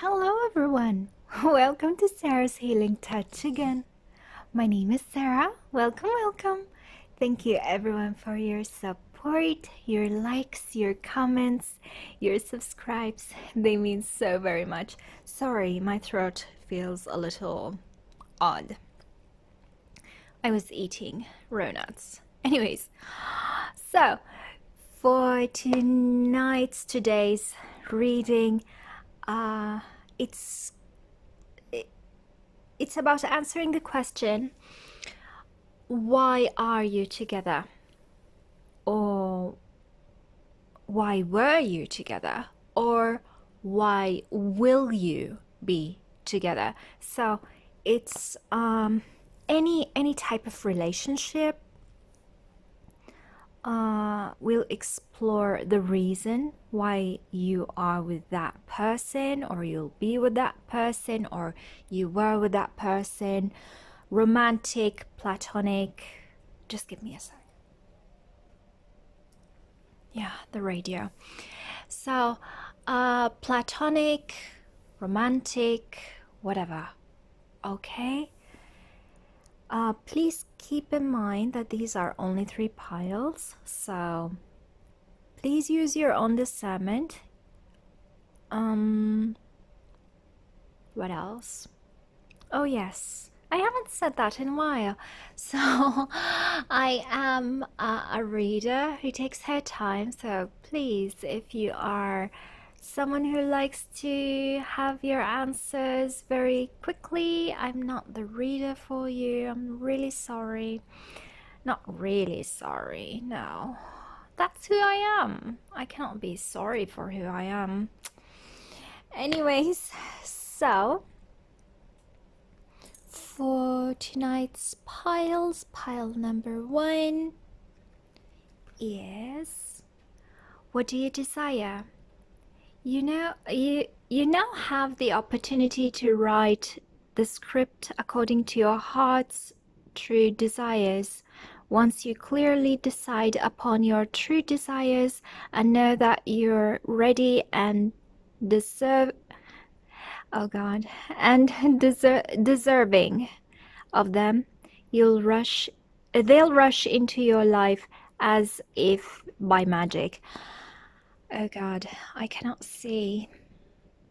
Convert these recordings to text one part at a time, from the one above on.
Hello everyone! Welcome to Sarah's Healing Touch again. My name is Sarah. Welcome, welcome. Thank you everyone for your support, your likes, your comments, your subscribes. They mean so very much. Sorry, my throat feels a little odd. I was eating raw nuts. Anyways, so for today's reading, it's about answering the question, why are you together? Or why were you together? Or why will you be together? So it's any type of relationship. We'll explore the reason why you are with that person, or you'll be with that person, or you were with that person. Romantic, platonic. Just give me a sec. Yeah, the radio. So, platonic, romantic, whatever. Okay? Please keep in mind that these are only 3 piles, so please use your own discernment. What else? Oh yes, I haven't said that in a while. So I am a reader who takes her time, so please, if you are someone who likes to have your answers very quickly, I'm not the reader for you. I'm really sorry. Not really sorry, no. That's who I am. I cannot be sorry for who I am. Anyways, so for tonight's piles, pile number 1 is, what do you desire? You now have the opportunity to write the script according to your heart's true desires. Once you clearly decide upon your true desires and know that you're ready and deserving of them, they'll rush into your life as if by magic. Oh God, I cannot see.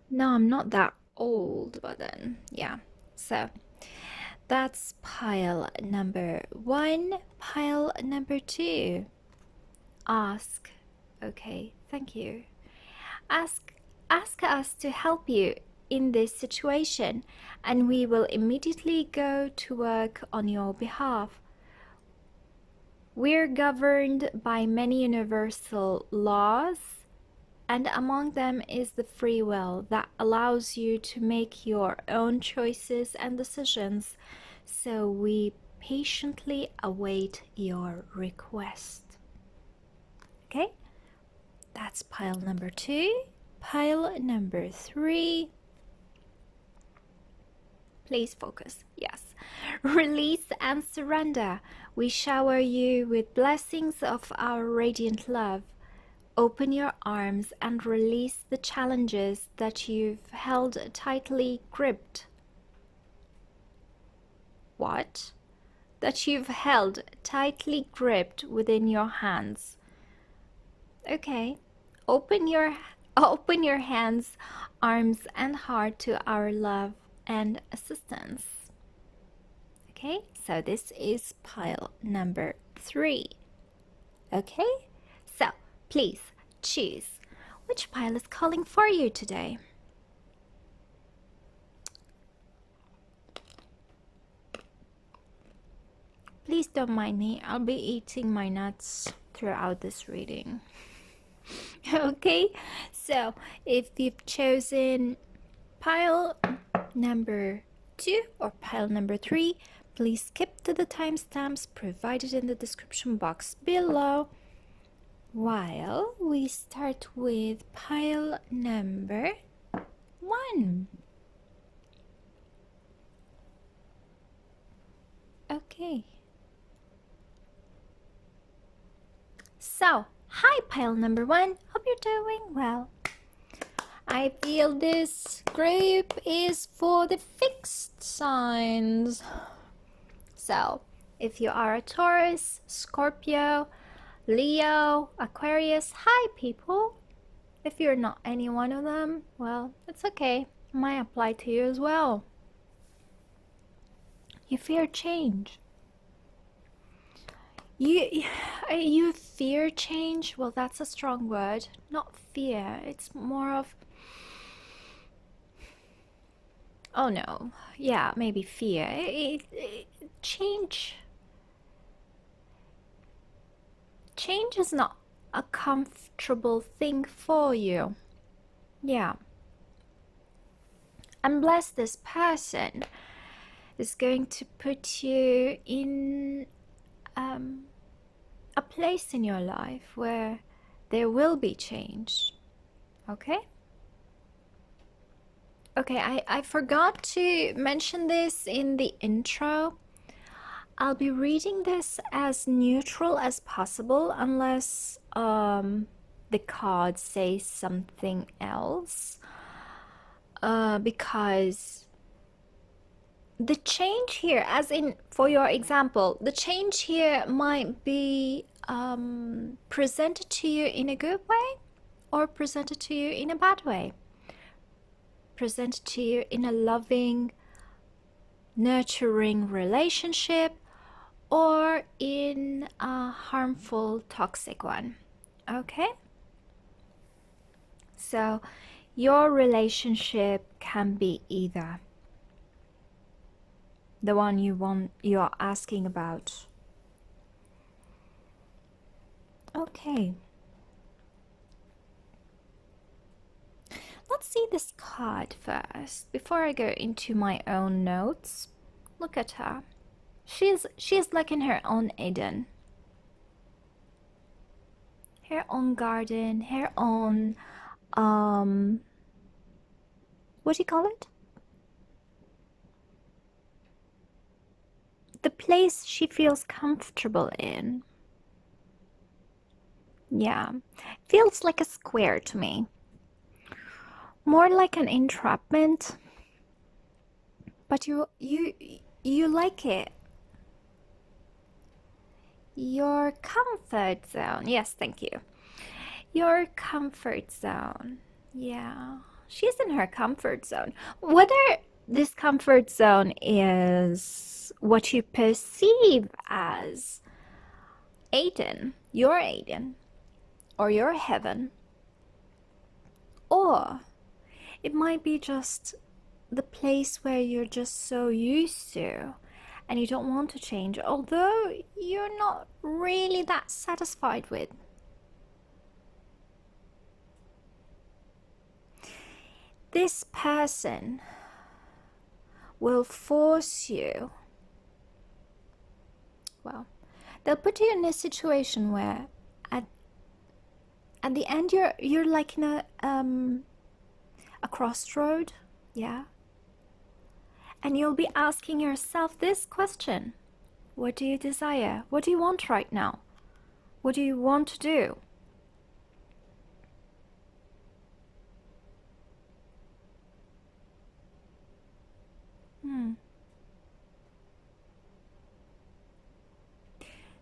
No, I'm not that old, but then, yeah. So, that's pile number 1. Pile number 2. Ask. Okay, thank you. Ask us to help you in this situation, and we will immediately go to work on your behalf. We're governed by many universal laws, and among them is the free will that allows you to make your own choices and decisions. So we patiently await your request. Okay? That's pile number 2. Pile number 3. Please focus. Yes. Release and surrender. We shower you with blessings of our radiant love. Open your arms and release the challenges that you've held tightly gripped. What? That you've held tightly gripped within your hands. Okay. Open your hands, arms, and heart to our love and assistance. Okay, so this is pile number 3. Okay, so please choose which pile is calling for you today. Please don't mind me, I'll be eating my nuts throughout this reading. Okay, so if you've chosen pile number 2 or pile number 3, please skip to the timestamps provided in the description box below, while we start with pile number 1. Okay. So, hi pile number 1, hope you're doing well. I feel this group is for the fixed signs. So, if you are a Taurus, Scorpio, Leo, Aquarius, hi people. If you're not any one of them, well, it's okay. It might apply to you as well. You fear change. You fear change? Well, that's a strong word. Not fear. It's more of, oh no, yeah, maybe fear. Change is not a comfortable thing for you. Yeah. Unless this person is going to put you in a place in your life where there will be change. Okay? Okay, I forgot to mention this in the intro. I'll be reading this as neutral as possible unless the card says something else. Because the change here, as in for your example, the change here might be presented to you in a good way or presented to you in a bad way. Presented to you in a loving, nurturing relationship or in a harmful, toxic one. Okay? So your relationship can be either the one you're asking about. Okay. Let's see this card first before I go into my own notes. Look at her. She's like in her own Eden. Her own garden, her own what do you call it? The place she feels comfortable in. Yeah, feels like a square to me. More like an entrapment. But you like it. Your comfort zone. Yes, thank you. Your comfort zone. Yeah, she's in her comfort zone. Whether this comfort zone is what you perceive as Aiden, your Aiden, or your heaven, or it might be just the place where you're just so used to and you don't want to change, although you're not really that satisfied with. This person will force you, well, they'll put you in a situation where at the end you're like in a crossroad, yeah, and you'll be asking yourself this question: what do you desire? What do you want right now? What do you want to do?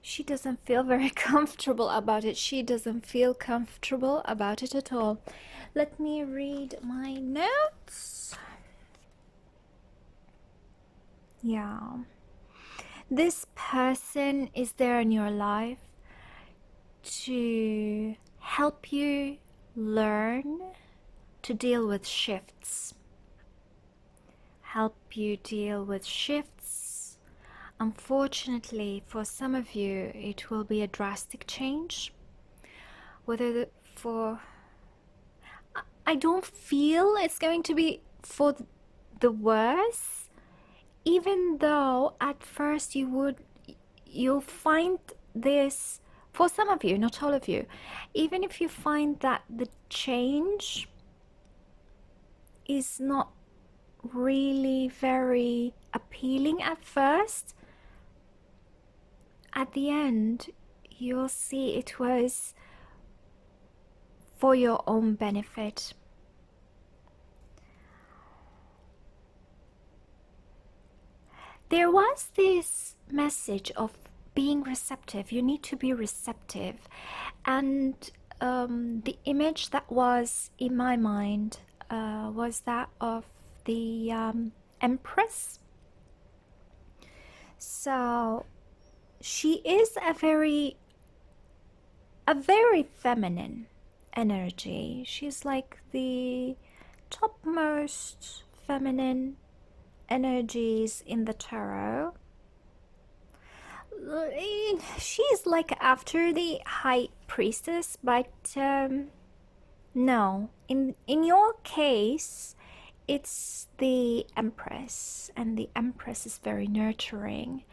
She doesn't feel very comfortable about it. She doesn't feel comfortable about it at all. Let me read my notes. Yeah. This person is there in your life to help you learn to deal with shifts. Help you deal with shifts. Unfortunately, for some of you, it will be a drastic change. I don't feel it's going to be for the worse, even though at first you'll find this, for some of you, not all of you, even if you find that the change is not really very appealing at first, at the end you'll see it was for your own benefit. there was this message of being receptive. You need to be receptive. And the image that was in my mind was that of the Empress. So she is a very feminine energy. She's like the topmost feminine energies in the tarot. She's like after the High Priestess, but no, in your case it's the Empress, and the Empress is very nurturing.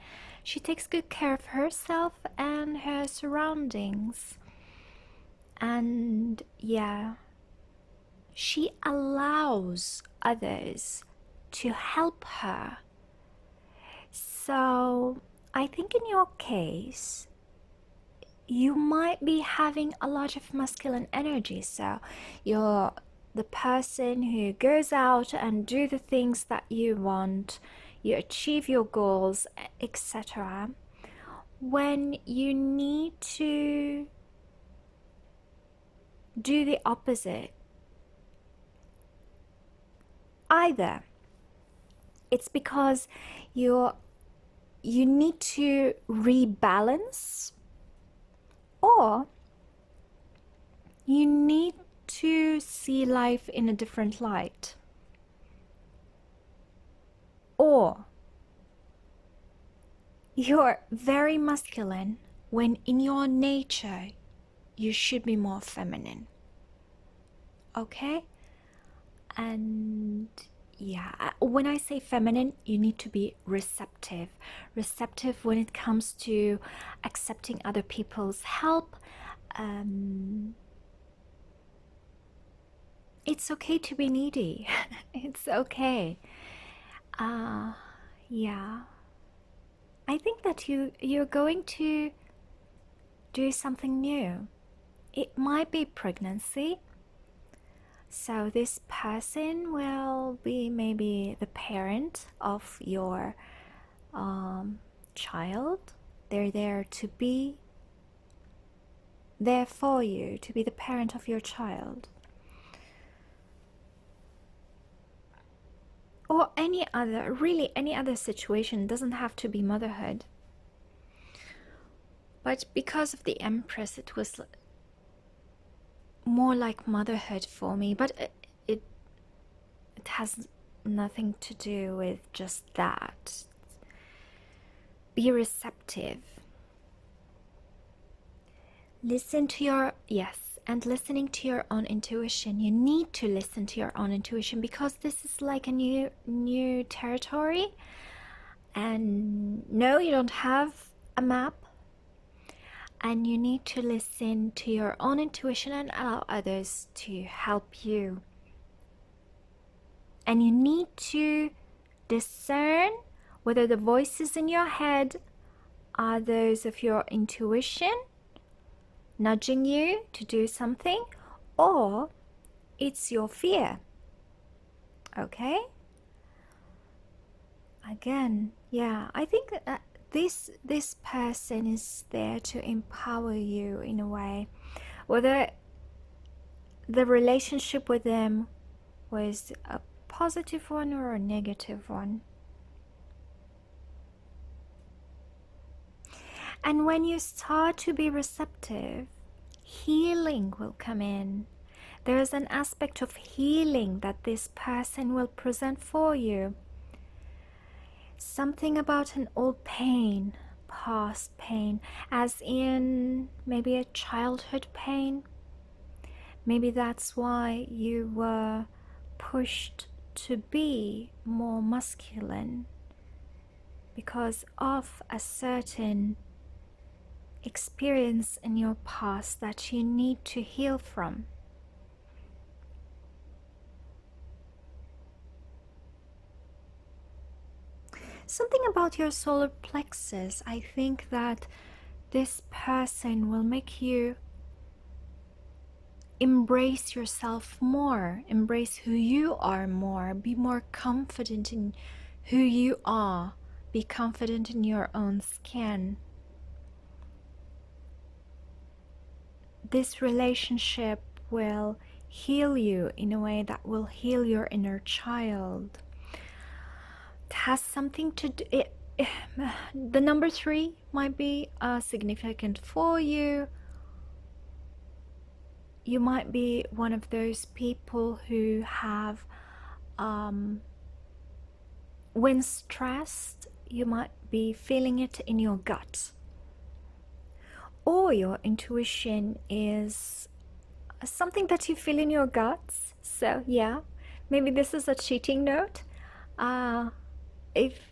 She takes good care of herself and her surroundings, and yeah, she allows others to help her. So I think in your case, you might be having a lot of masculine energy. So you're the person who goes out and do the things that you want, you achieve your goals, etc. When you need to do the opposite, either it's because you need to rebalance, or you need to see life in a different light, or you're very masculine when in your nature you should be more feminine. Okay? And yeah, when I say feminine, you need to be receptive when it comes to accepting other people's help. It's okay to be needy. It's okay. Yeah, I think that you're going to do something new. It might be pregnancy. So this person will be maybe the parent of your child. They're there to be there for you, to be the parent of your child. Or any other situation. Doesn't have to be motherhood. But because of the Empress, it was more like motherhood for me. But it has nothing to do with just that. Be receptive. Listen to your, yes, and listening to your own intuition. You need to listen to your own intuition, because this is like a new territory. And no, you don't have a map. And you need to listen to your own intuition and allow others to help you. And you need to discern whether the voices in your head are those of your intuition nudging you to do something, or it's your fear. Okay? Again, yeah, I think that this person is there to empower you in a way, whether the relationship with them was a positive one or a negative one. And when you start to be receptive, healing will come in. There is an aspect of healing that this person will present for you. Something about an old pain, past pain, as in maybe a childhood pain. Maybe that's why you were pushed to be more masculine, because of a certain experience in your past that you need to heal from. Something about your solar plexus. I think that this person will make you embrace yourself more, embrace who you are more, be more confident in who you are, Be confident in your own skin. This relationship will heal you in a way that will heal your inner child. It has something to do... the number 3 might be significant for you. You might be one of those people who have, when stressed, you might be feeling it in your gut. Or your intuition is something that you feel in your guts. So yeah, maybe this is a cheating note. If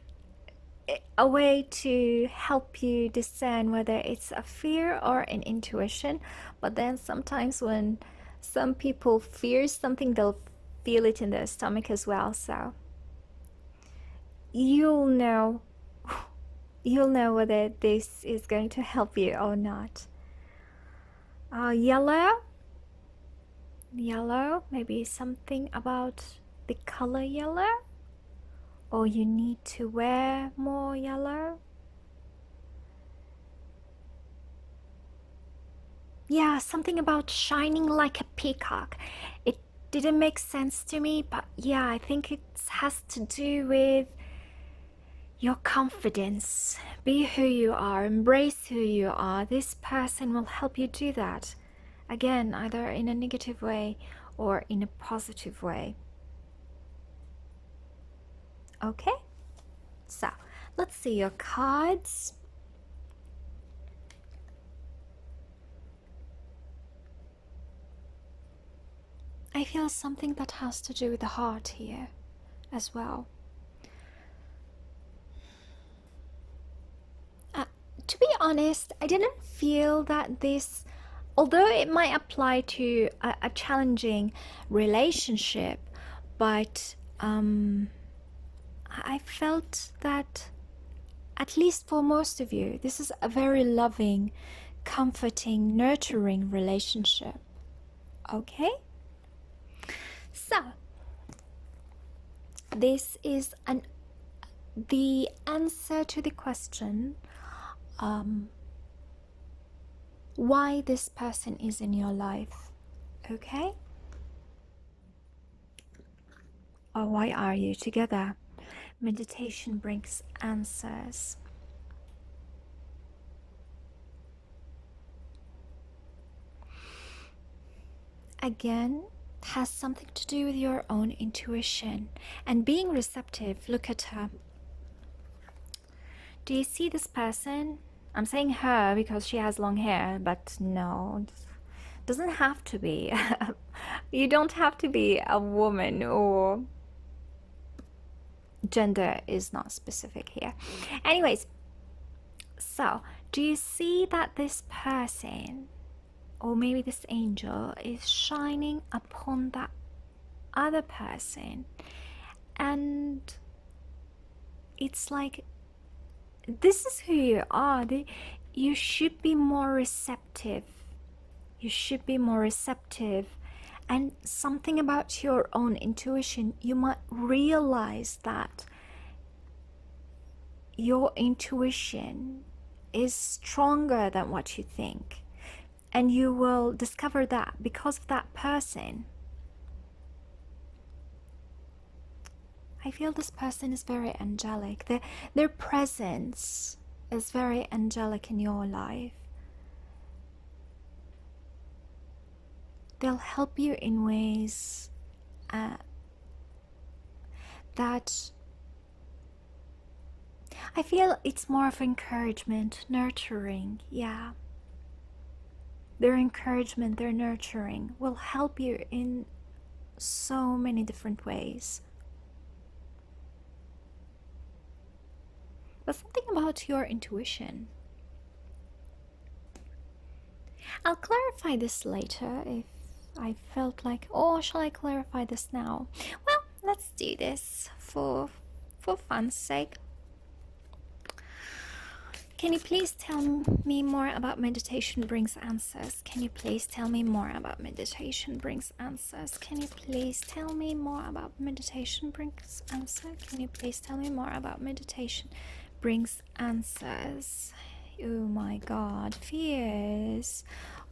a way to help you discern whether it's a fear or an intuition. But then sometimes when some people fear something, they'll feel it in their stomach as well. So you'll know whether this is going to help you or not. Yellow, maybe something about the color yellow, or you need to wear more yellow. Yeah, something about shining like a peacock. It didn't make sense to me, but yeah, I think it has to do with your confidence. Be who you are, embrace who you are. This person will help you do that. Again, either in a negative way or in a positive way. Okay, so let's see your cards. I feel something that has to do with the heart here as well. To be honest, I didn't feel that this, although it might apply to a challenging relationship, but I felt that, at least for most of you, this is a very loving, comforting, nurturing relationship. Okay? So, this is the answer to the question, why this person is in your life. Okay? Or why are you together? Meditation brings answers. Again, it has something to do with your own intuition and being receptive. Look at her. Do you see this person? I'm saying her because she has long hair, but no, it doesn't have to be. You don't have to be a woman, or gender is not specific here. Anyways, so do you see that this person, or maybe this angel, is shining upon that other person, and it's like, this is who you are. You should be more receptive. You should be more receptive. And something about your own intuition, you might realize that your intuition is stronger than what you think. And you will discover that because of that person. I feel this person is very angelic. Their presence is very angelic in your life. They'll help you in ways that I feel it's more of encouragement, nurturing, yeah. Their encouragement, their nurturing will help you in so many different ways. But something about your intuition. I'll clarify this later if I felt like, oh, shall I clarify this now? Well, let's do this for fun's sake. Can you please tell me more about meditation brings answers? Can you please tell me more about meditation brings answers? Can you please tell me more about meditation brings answers? Can you please tell me more about meditation brings answers. Oh my god, fears.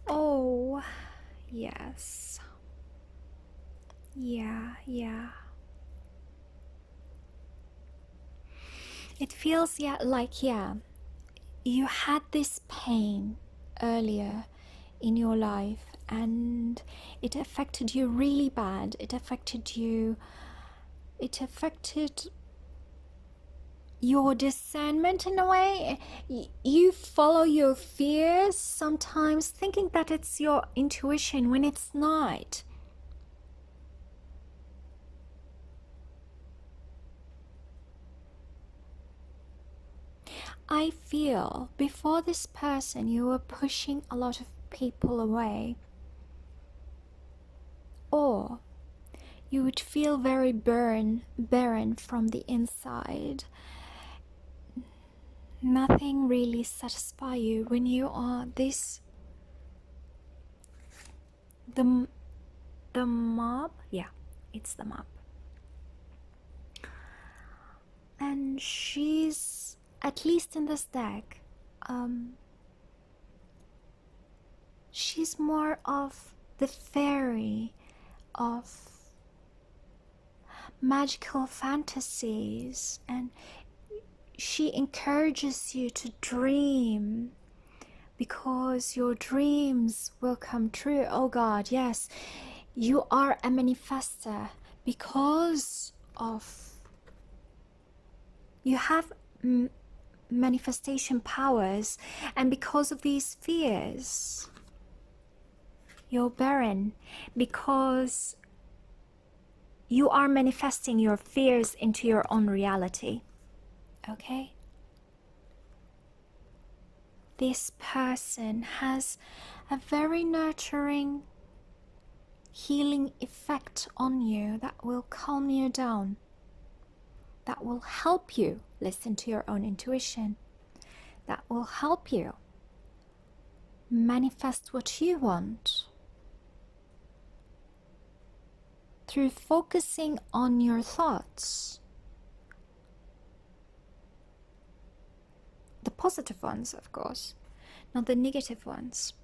Oh, yes. Yeah. It feels, you had this pain earlier in your life and it affected you really bad. It affected your discernment in a way. You follow your fears sometimes thinking that it's your intuition when it's not. I feel before this person you were pushing a lot of people away, or you would feel very barren from the inside. Nothing really satisfies you when you are this. The mob? Yeah, it's the mob. And she's, at least in this deck, she's more of the fairy of magical fantasies, and she encourages you to dream because your dreams will come true. Oh god, yes, you are a manifester because of you have manifestation powers, and because of these fears you're barren, because you are manifesting your fears into your own reality. Okay? This person has a very nurturing, healing effect on you that will calm you down, that will help you listen to your own intuition, that will help you manifest what you want through focusing on your thoughts. The positive ones, of course, not the negative ones.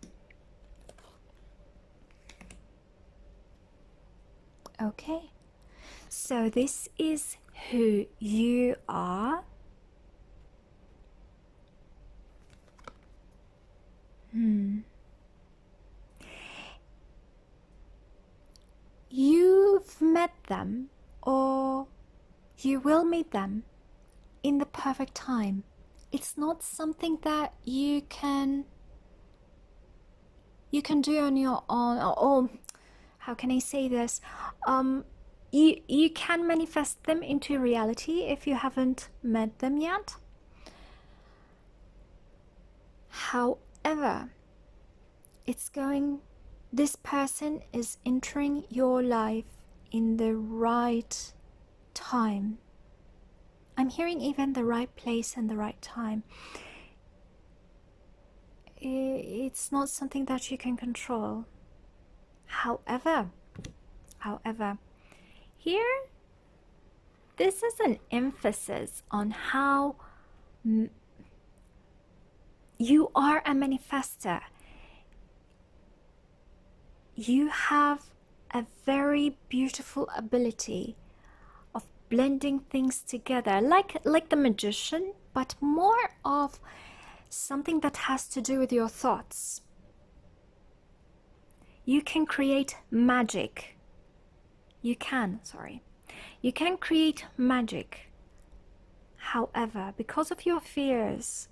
Okay, so this is who you are. You've met them, or you will meet them in the perfect time. It's not something that you can do on your own. Oh, how can I say this? You can manifest them into reality if you haven't met them yet. However, this person is entering your life in the right time. I'm hearing even the right place and the right time. It's not something that you can control. However, here, this is an emphasis on how you are a manifester. You have a very beautiful ability of blending things together, like the magician, but more of something that has to do with your thoughts. You can create magic. You can create magic. However, because of your fears,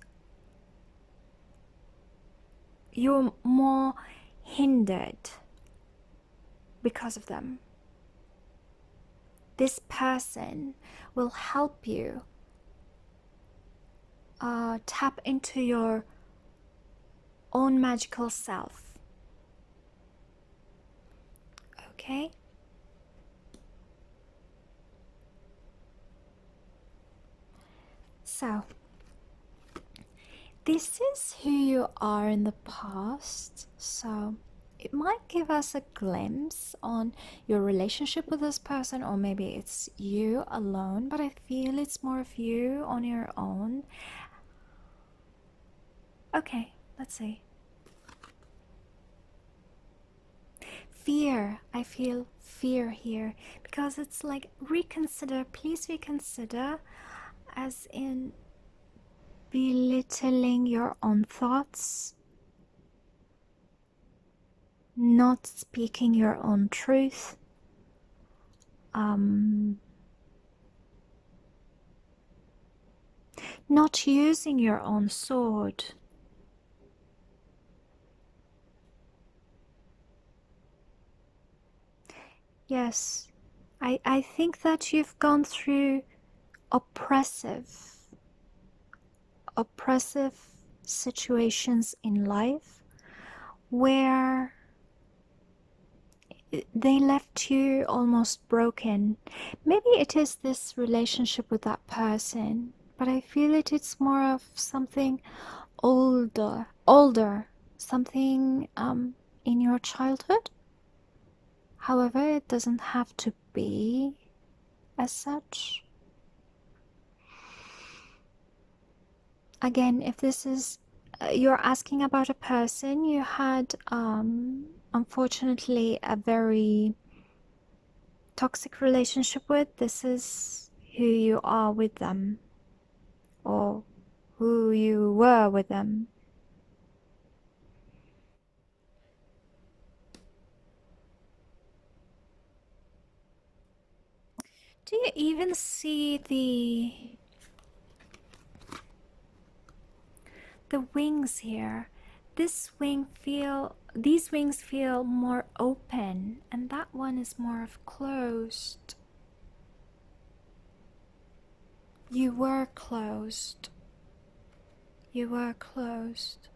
you're more hindered because of them. This person will help you tap into your own magical self. Okay? So, this is who you are in the past. So, it might give us a glimpse on your relationship with this person, or maybe it's you alone, but I feel it's more of you on your own. Okay, let's see. Fear. I feel fear here because it's like reconsider, please reconsider, as in belittling your own thoughts, not speaking your own truth, not using your own sword. Yes, I think that you've gone through oppressive situations in life where they left you almost broken. Maybe it is this relationship with that person, but I feel it's more of something older, something in your childhood. However, it doesn't have to be as such. Again, if this is you're asking about a person you had unfortunately a very toxic relationship with, this is who you are with them, or who you were with them. Do you even see the wings here? These wings feel more open, and that one is more of closed. You were closed. You were closed.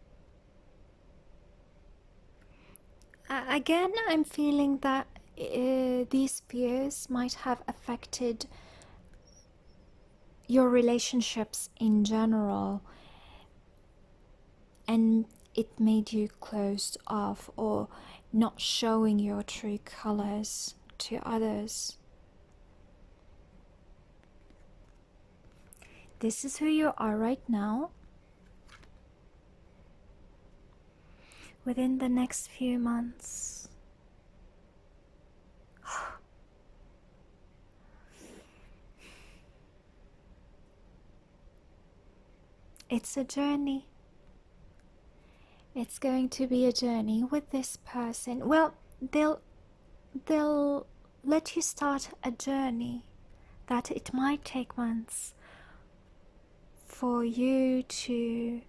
Again, I'm feeling that these fears might have affected your relationships in general, and it made you closed off or not showing your true colors to others. This is who you are right now. Within the next few months, it's a journey. It's going to be a journey with this person. Well, they'll let you start a journey that it might take months for you to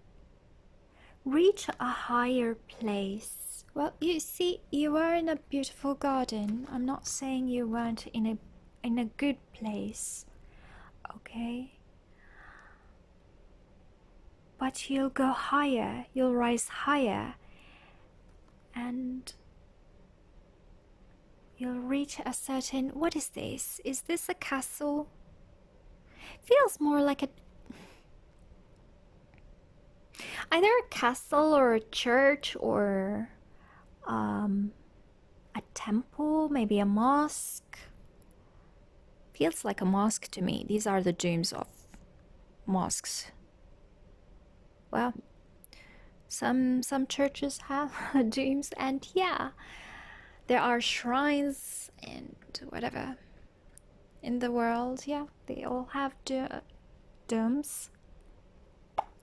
reach a higher place. Well, you see, you were in a beautiful garden. I'm not saying you weren't in a good place, okay? But you'll go higher, you'll rise higher, and you'll reach a certain... What is this? Is this a castle? Feels more like either a castle or a church or a temple, maybe a mosque. Feels like a mosque to me. These are the domes of mosques. Well, some churches have domes, and yeah, there are shrines and whatever in the world. Yeah, they all have domes.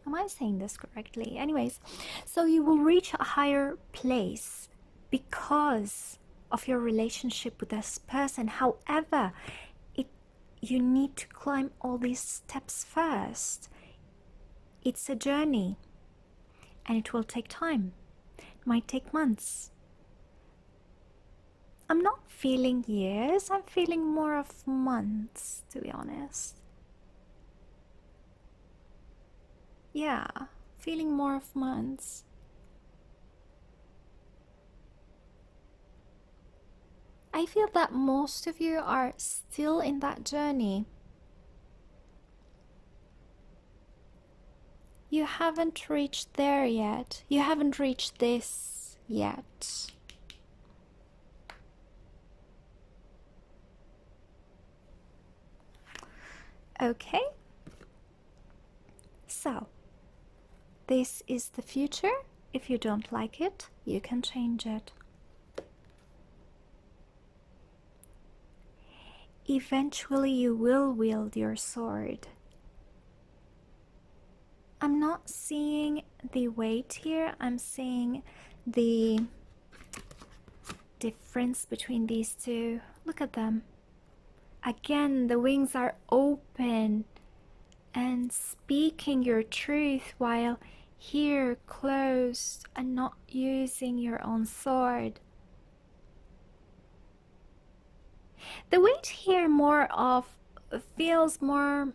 Am I saying this correctly? Anyways, so you will reach a higher place because of your relationship with this person. However, you need to climb all these steps first. It's a journey, and it will take time. It might take months. I'm not feeling years, I'm feeling more of months, to be honest. Yeah, feeling more of months. I feel that most of you are still in that journey. You haven't reached there yet. You haven't reached this yet. Okay? So, this is the future. If you don't like it, you can change it. Eventually, you will wield your sword. I'm not seeing the weight here. I'm seeing the difference between these two. Look at them. Again, the wings are open and speaking your truth, while here closed and not using your own sword. The weight here feels more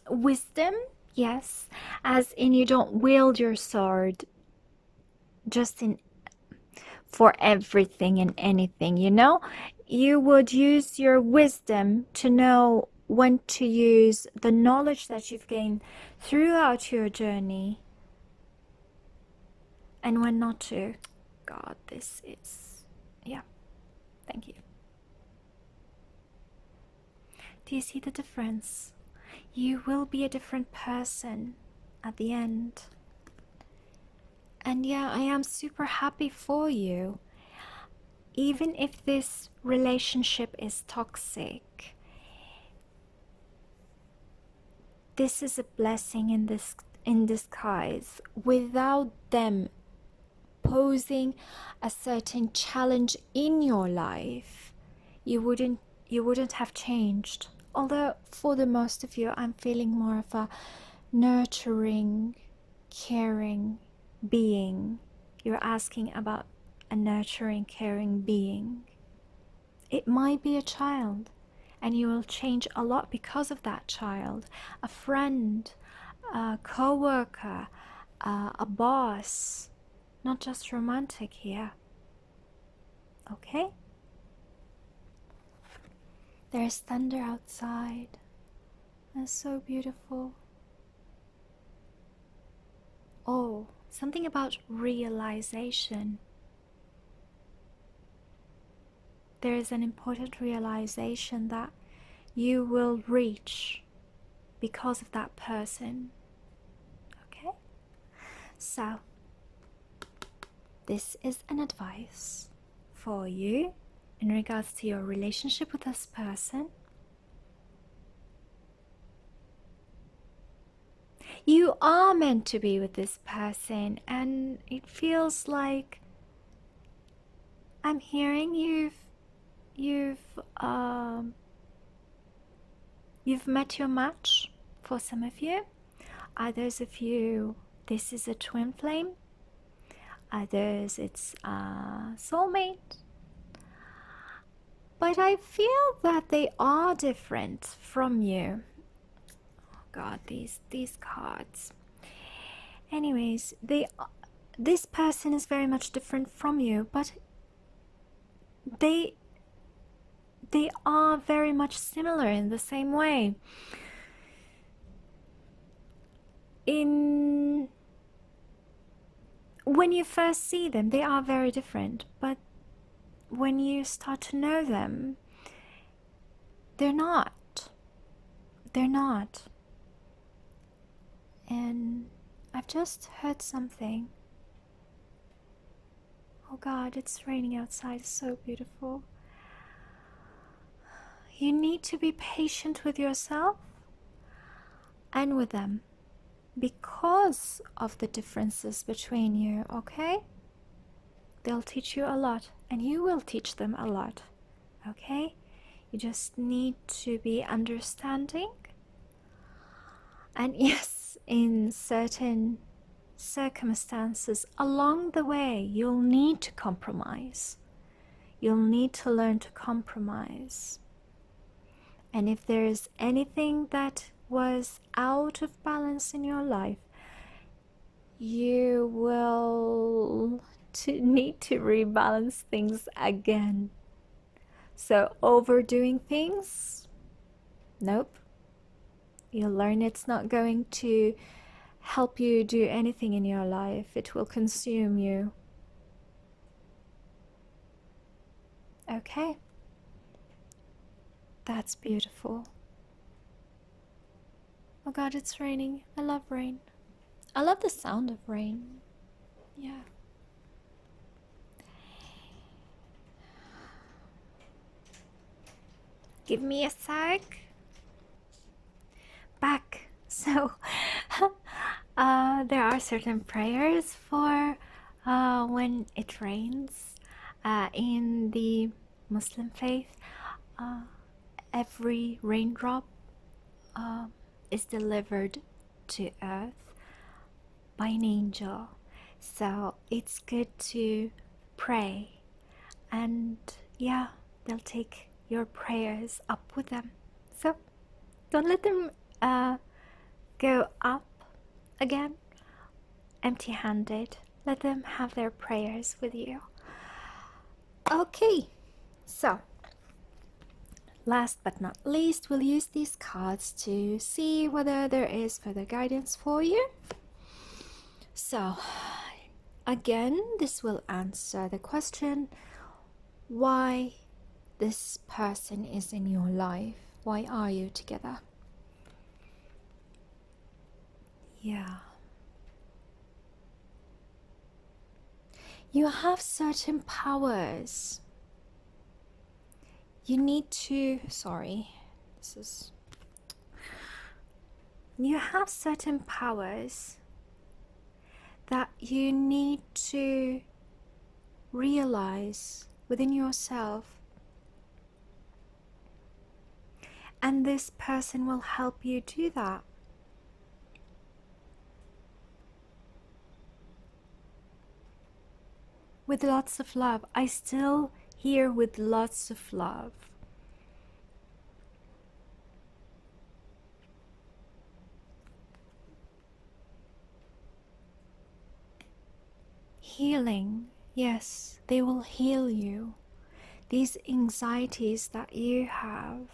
wisdom, yes, as in you don't wield your sword just in for everything and anything, you know? You would use your wisdom to know when to use the knowledge that you've gained throughout your journey and when not to. God, this is... yeah, thank you. Do you see the difference? You will be a different person at the end. And yeah, I am super happy for you. Even if this relationship is toxic, this is a blessing in disguise. Without them posing a certain challenge in your life, you wouldn't have changed. Although for the most of you, I'm feeling more of a nurturing, caring being. You're asking about a nurturing, caring being. It might be a child, and you will change a lot because of that child. A friend, a co-worker, a boss. Not just romantic here. Okay? There's thunder outside. It's so beautiful. Oh, something about realization. There is an important realization that you will reach because of that person. Okay? So, this is an advice for you in regards to your relationship with this person. You are meant to be with this person, and it feels like I'm hearing you've met your match. For some of you, others of you, this is a twin flame. Others, it's a soulmate. But I feel that they are different from you. Oh God, these cards. Anyways, this person is very much different from you, but they are very much similar in the same way. When you first see them, they are very different, but when you start to know them, they're not. They're not. And I've just heard something. Oh God, it's raining outside. It's so beautiful. You need to be patient with yourself and with them because of the differences between you, okay? They'll teach you a lot, and you will teach them a lot, okay? You just need to be understanding. And yes, in certain circumstances along the way, you'll need to compromise. You'll need to learn to compromise. And if there is anything that was out of balance in your life, you will need to rebalance things again. So overdoing things, nope. You'll learn it's not going to help you do anything in your life. It will consume you. Okay. That's beautiful. Oh god, it's raining. I love rain. I love the sound of rain. Yeah. Give me a sec. Back. So, there are certain prayers for when it rains. In the Muslim faith, every raindrop is delivered to earth by an angel. So it's good to pray, and yeah, they'll take your prayers up with them. So don't let them go up again empty-handed. Let them have their prayers with you. Okay, so last but not least, we'll use these cards to see whether there is further guidance for you. So again, this will answer the question why this person is in your life. Why are you together? Yeah. You have certain powers. You need to, you have certain powers that you need to realize within yourself. And this person will help you do that. With lots of love. I still hear with lots of love. Healing. Yes, they will heal you. These anxieties that you have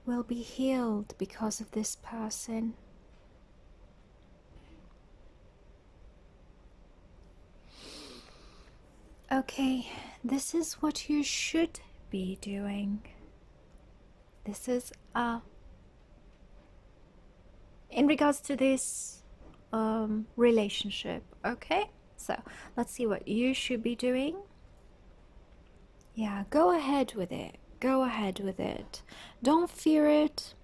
will be healed because of this person. Okay, this is what you should be doing. This is in regards to this relationship. Okay, so let's see what you should be doing. Yeah, go ahead with it. Go ahead with it. Don't fear it.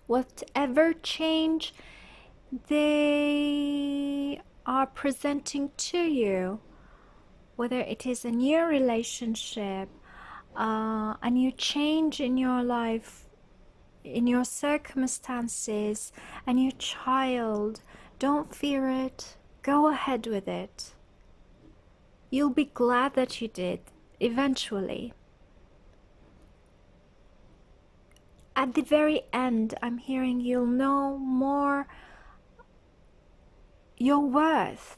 Whatever change they are presenting to you, whether it is a new relationship, a new change in your life, in your circumstances, a new child, don't fear it. Go ahead with it. You'll be glad that you did, eventually. At the very end, I'm hearing you'll know more your worth.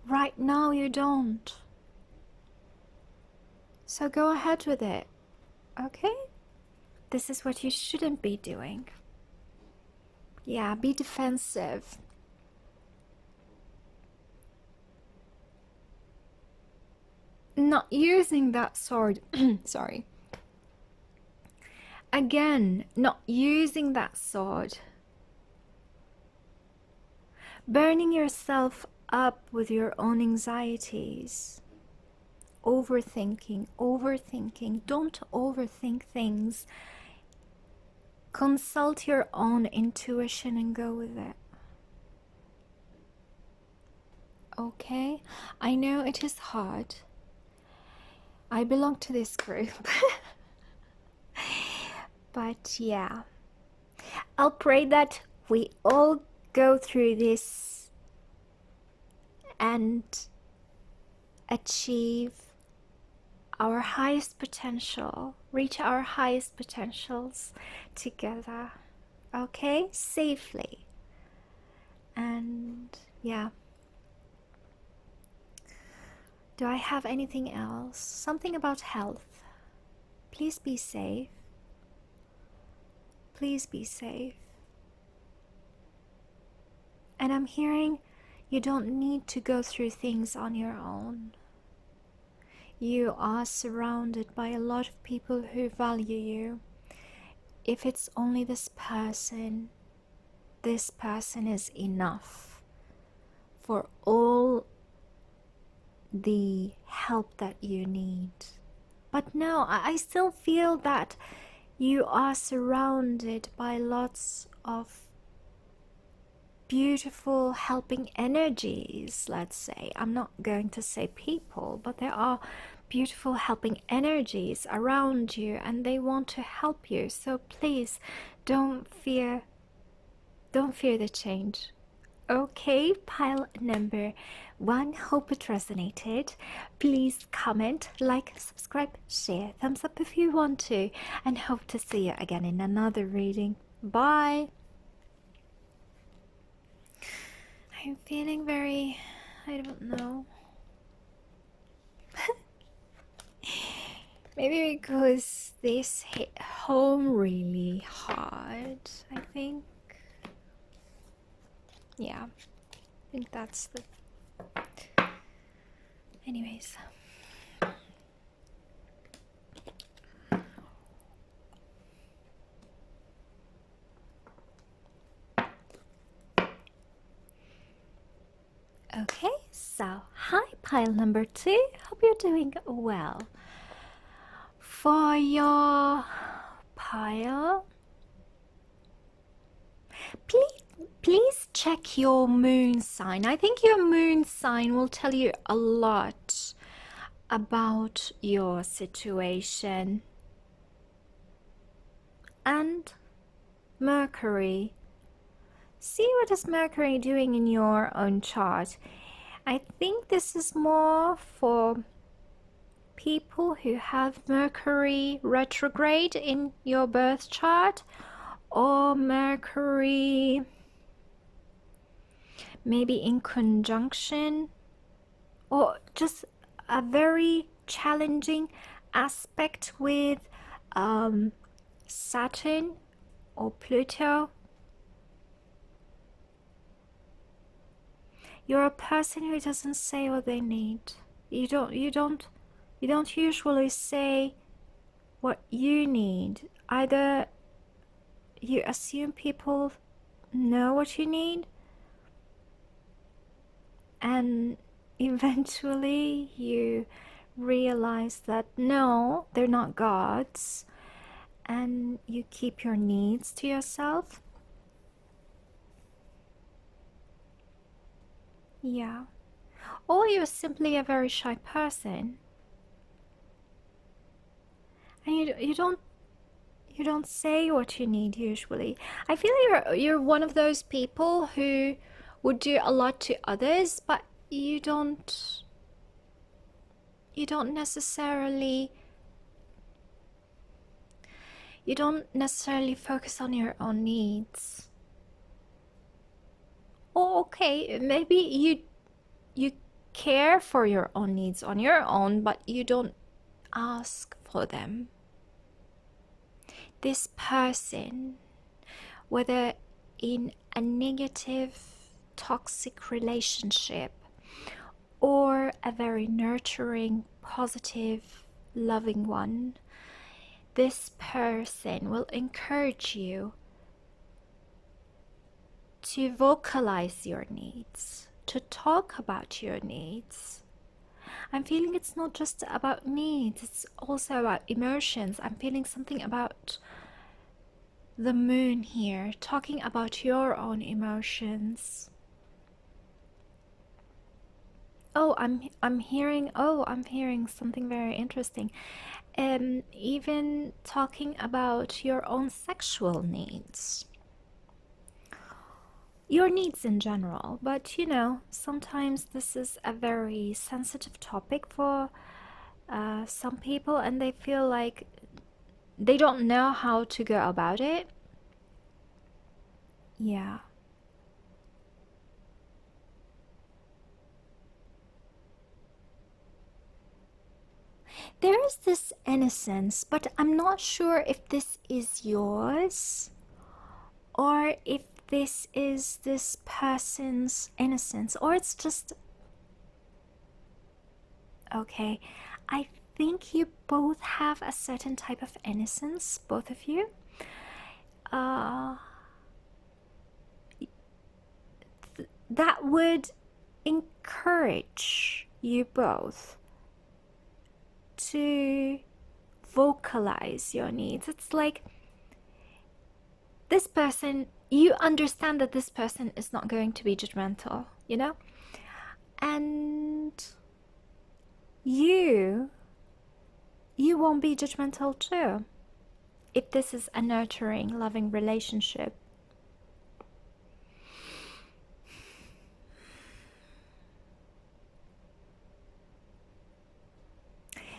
Right now you don't. So go ahead with it, okay? This is what you shouldn't be doing. Yeah, be defensive. Not using that sword. Sorry. Again, not using that sword. Burning yourself up with your own anxieties. Overthinking. Don't overthink things. Consult your own intuition and go with it. Okay? I know it is hard. I belong to this group. But yeah. I'll pray that we all go through this and achieve our highest potential, reach our highest potentials together, okay? Safely. And yeah. Do I have anything else? Something about health. Please be safe. Please be safe. And I'm hearing you don't need to go through things on your own. You are surrounded by a lot of people who value you. if it's only this person is enough for all the help that you need. But no, I still feel that you are surrounded by lots of beautiful helping energies, let's say. I'm not going to say people, but there are beautiful helping energies around you and they want to help you. So please don't fear the change. Okay, pile number 1, hope it resonated. Please comment, like, subscribe, share, thumbs up if you want to, and hope to see you again in another reading. Bye! I'm feeling very, I don't know. Maybe because this hit home really hard, I think. Yeah, I think that's the... Anyways. Okay, so hi pile number 2, hope you're doing well. For your pile, please check your moon sign. I think your moon sign will tell you a lot about your situation. And Mercury. See what is Mercury doing in your own chart. I think this is more for people who have Mercury retrograde in your birth chart, or Mercury maybe in conjunction, or just a very challenging aspect with Saturn or Pluto. You're a person who doesn't say what they need. You don't usually say what you need. Either you assume people know what you need, and eventually you realize that no, they're not gods, and you keep your needs to yourself. Yeah. Or you're simply a very shy person, and you don't say what you need usually. I feel you're one of those people who would do a lot to others, but you don't necessarily focus on your own needs. Or okay, maybe you care for your own needs on your own, but you don't ask for them. This person, whether in a negative, toxic relationship or a very nurturing, positive, loving one, this person will encourage you to vocalize your needs, to talk about your needs. I'm feeling it's not just about needs, it's also about emotions. I'm feeling something about the moon here, talking about your own emotions. Oh, I'm hearing something very interesting. Even talking about your own sexual needs. Your needs in general, but you know, sometimes this is a very sensitive topic for some people, and they feel like they don't know how to go about it. Yeah. There is this innocence, but I'm not sure if this is yours or if this is this person's innocence, or it's just... Okay, I think you both have a certain type of innocence, both of you. uh, that would encourage you both to vocalize your needs. It's like this person, you understand that this person is not going to be judgmental, you know? And you won't be judgmental too if this is a nurturing, loving relationship.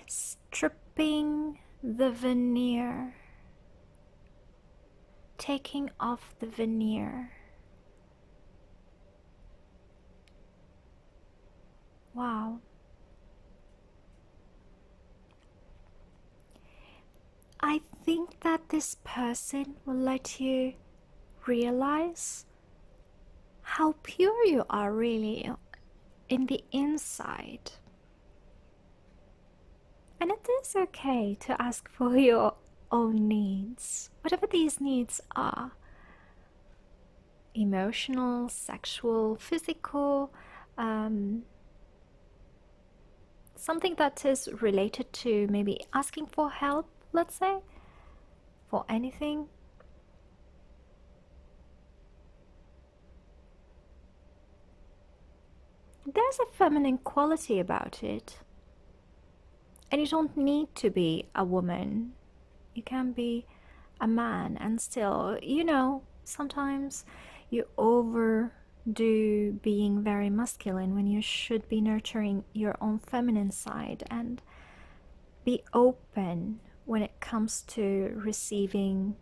Stripping the veneer, taking off the veneer. Wow. I think that this person will let you realize how pure you are really in the inside. And it is okay to ask for your own needs, whatever these needs are. Emotional, sexual, physical, something that is related to maybe asking for help, let's say, for anything. There's a feminine quality about it. And you don't need to be a woman. You can be a man and still, you know, sometimes you overdo being very masculine when you should be nurturing your own feminine side, and be open when it comes to receiving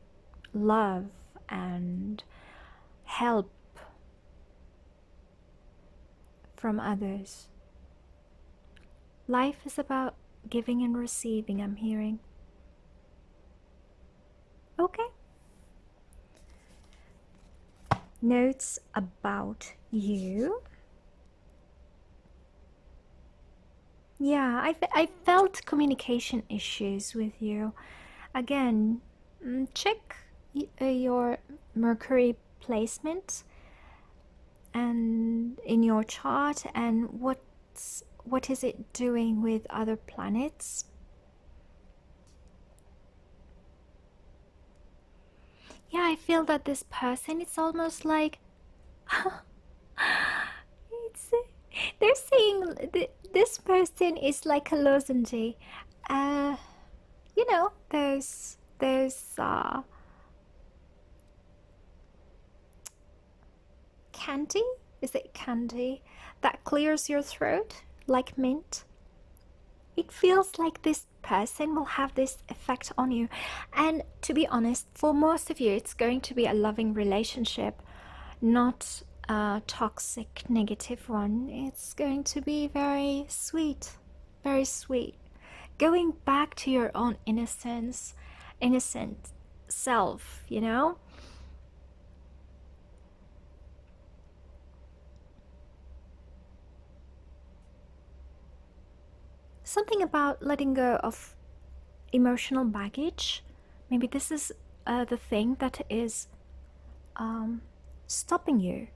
love and help from others. Life is about giving and receiving, I'm hearing. Okay. Notes about you. Yeah, I felt communication issues with you. Again, check your Mercury placement and in your chart, and what is it doing with other planets. Yeah, I feel that this person, it's almost like they're saying this person is like a lozenge. You know, there's candy, is it candy that clears your throat like mint? It feels like this person will have this effect on you. And to be honest, for most of you, it's going to be a loving relationship, not a toxic, negative one. It's going to be very sweet, very sweet. Going back to your own innocence, innocent self, you know? Something about letting go of emotional baggage. Maybe this is the thing that is stopping you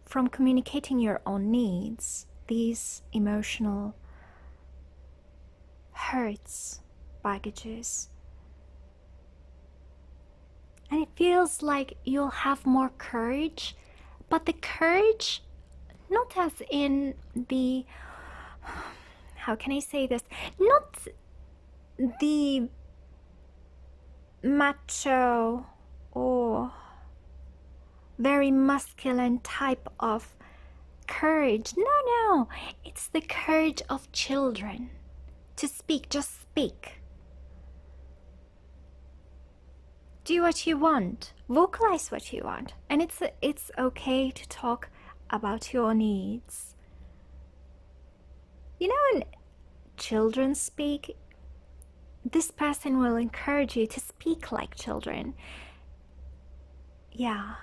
from communicating your own needs. These emotional hurts, baggages. And it feels like you'll have more courage, but the courage, not as in the, how can I say this? Not the macho or very masculine type of courage. No, it's the courage of children to speak. Just speak. Do what you want. Vocalize what you want. And it's okay to talk about your needs. You know, when children speak, this person will encourage you to speak like children. Yeah,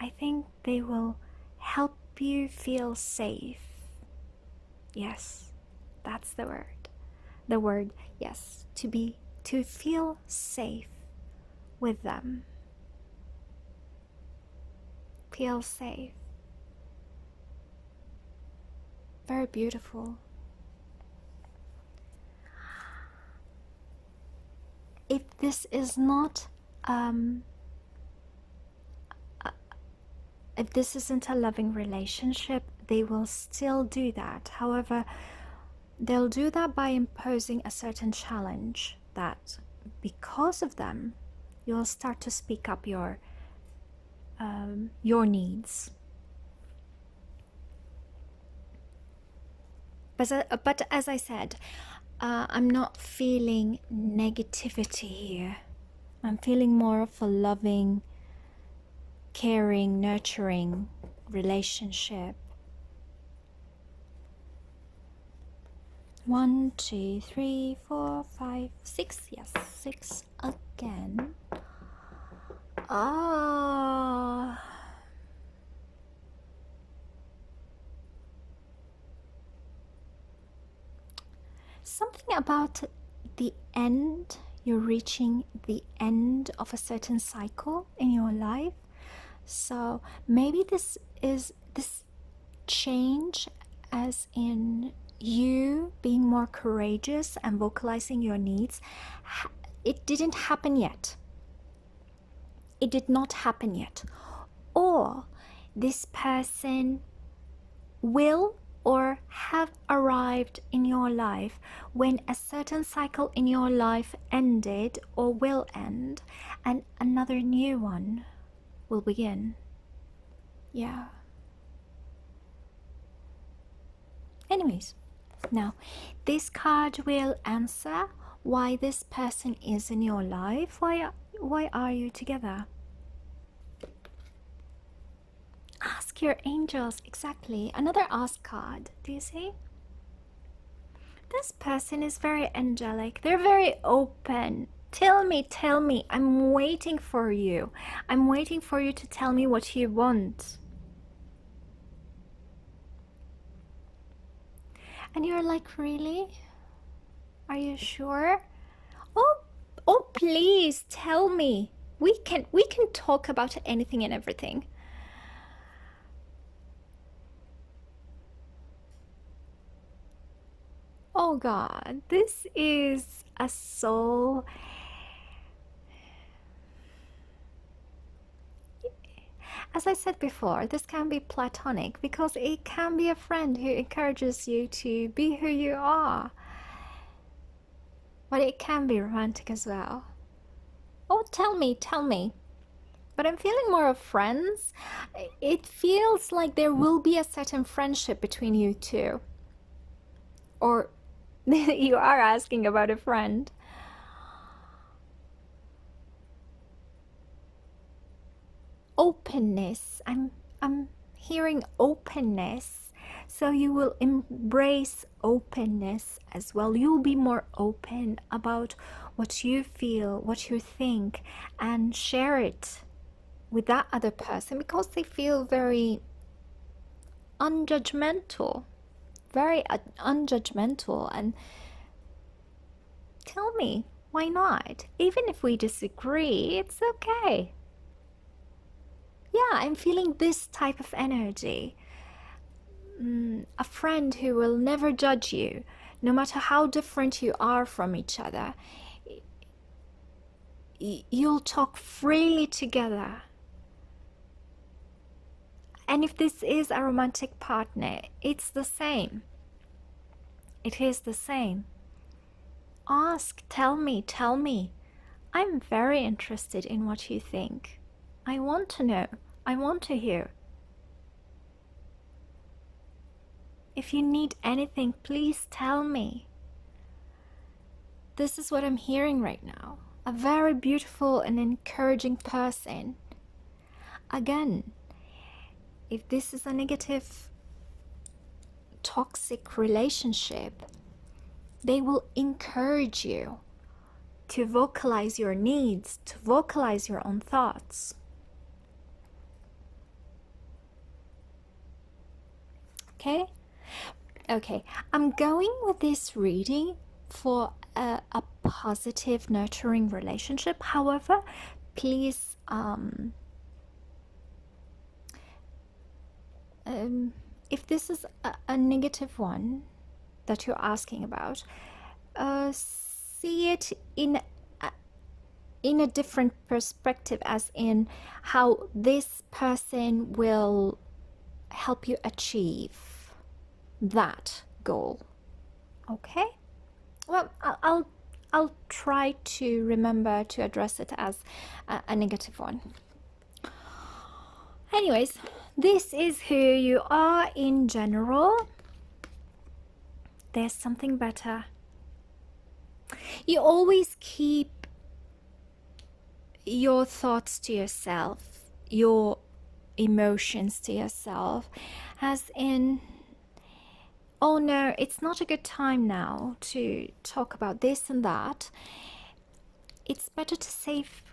I think they will help you feel safe. Yes, that's the word. The word, yes, to feel safe with them. Feel safe. Very beautiful. If this is not, if this isn't a loving relationship, they will still do that. However, they'll do that by imposing a certain challenge that, because of them, you'll start to speak up your needs. But as I said, I'm not feeling negativity here. I'm feeling more of a loving, caring, nurturing relationship. 1, 2, 3, 4, 5, 6. Yes, 6 again. Something about the end. You're reaching the end of a certain cycle in your life. So maybe this change, as in you being more courageous and vocalizing your needs, it didn't happen yet. It did not happen yet. Or this person will or have arrived in your life when a certain cycle in your life ended or will end, and another new one will begin. Yeah. Anyways, now this card will answer why this person is in your life. Why are you together? Ask your angels. Exactly. Another ask card. Do you see? This person is very angelic. They're very open. Tell me. I'm waiting for you. I'm waiting for you to tell me what you want. And you're like, really? Are you sure? Oh, please tell me. We can talk about anything and everything. Oh God, this is a soul. As I said before, this can be platonic because it can be a friend who encourages you to be who you are. But it can be romantic as well. Oh, tell me. But I'm feeling more of friends. It feels like there will be a certain friendship between you two. Or you are asking about a friend. Openness. I'm hearing openness. So you will embrace openness as well. You'll be more open about what you feel, what you think, and share it with that other person because they feel very unjudgmental. Very unjudgmental. And tell me, why not? Even if we disagree, it's okay. Yeah, I'm feeling this type of energy. A friend who will never judge you, no matter how different you are from each other. You'll talk freely together. And if this is a romantic partner, it's the same. It is the same. Ask, tell me. I'm very interested in what you think. I want to know. I want to hear. If you need anything, please tell me. This is what I'm hearing right now. A very beautiful and encouraging person. Again, if this is a negative, toxic relationship, they will encourage you to vocalize your needs, to vocalize your own thoughts. Okay, I'm going with this reading for a positive, nurturing relationship. However, please if this is a negative one that you're asking about, see it in a different perspective, as in how this person will help you achieve that goal. Okay? Well, I'll try to remember to address it as a negative one. Anyways, this is who you are in general. There's something better. You always keep your thoughts to yourself, your emotions to yourself, as in, oh no, it's not a good time now to talk about this and that. It's better to save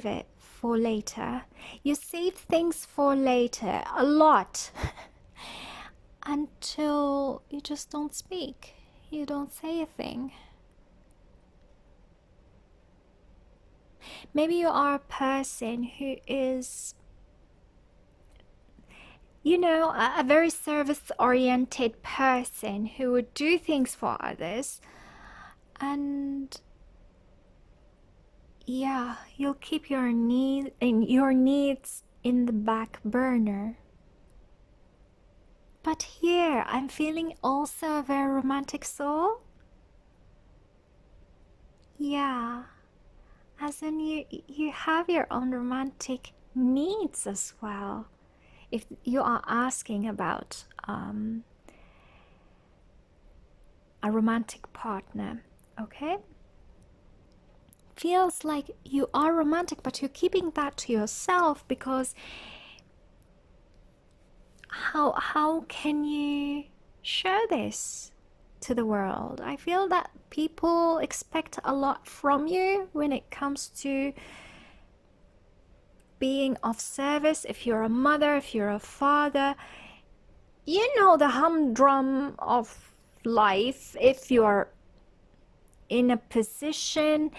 it for later. You save things for later a lot until you just don't speak. You don't say a thing. Maybe you are a person who is, you know, a very service-oriented person who would do things for others, and yeah, you'll keep your needs in the back burner. But here, I'm feeling also a very romantic soul. Yeah. As in, you have your own romantic needs as well. If you are asking about a romantic partner, okay? Feels like you are romantic, but you're keeping that to yourself, because how can you show this to the world? I feel that people expect a lot from you when it comes to being of service. If you're a mother, if you're a father, you know, the humdrum of life. If you're in a position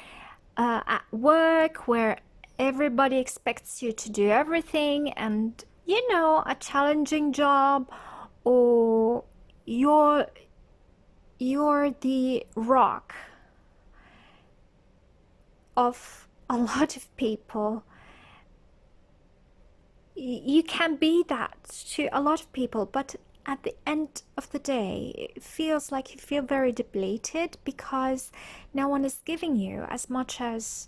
at work where everybody expects you to do everything, and you know, a challenging job, or you're the rock of a lot of people. You can be that to a lot of people, but at the end of the day, it feels like you feel very depleted because no one is giving you as much as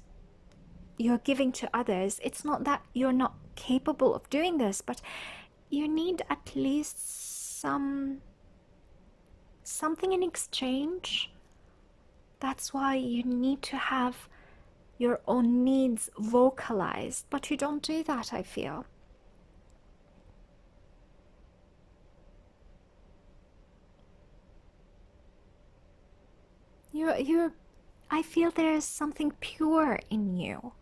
you're giving to others. It's not that you're not capable of doing this, but you need at least something in exchange. That's why you need to have your own needs vocalized, but you don't do that, I feel. I feel there is something pure in you.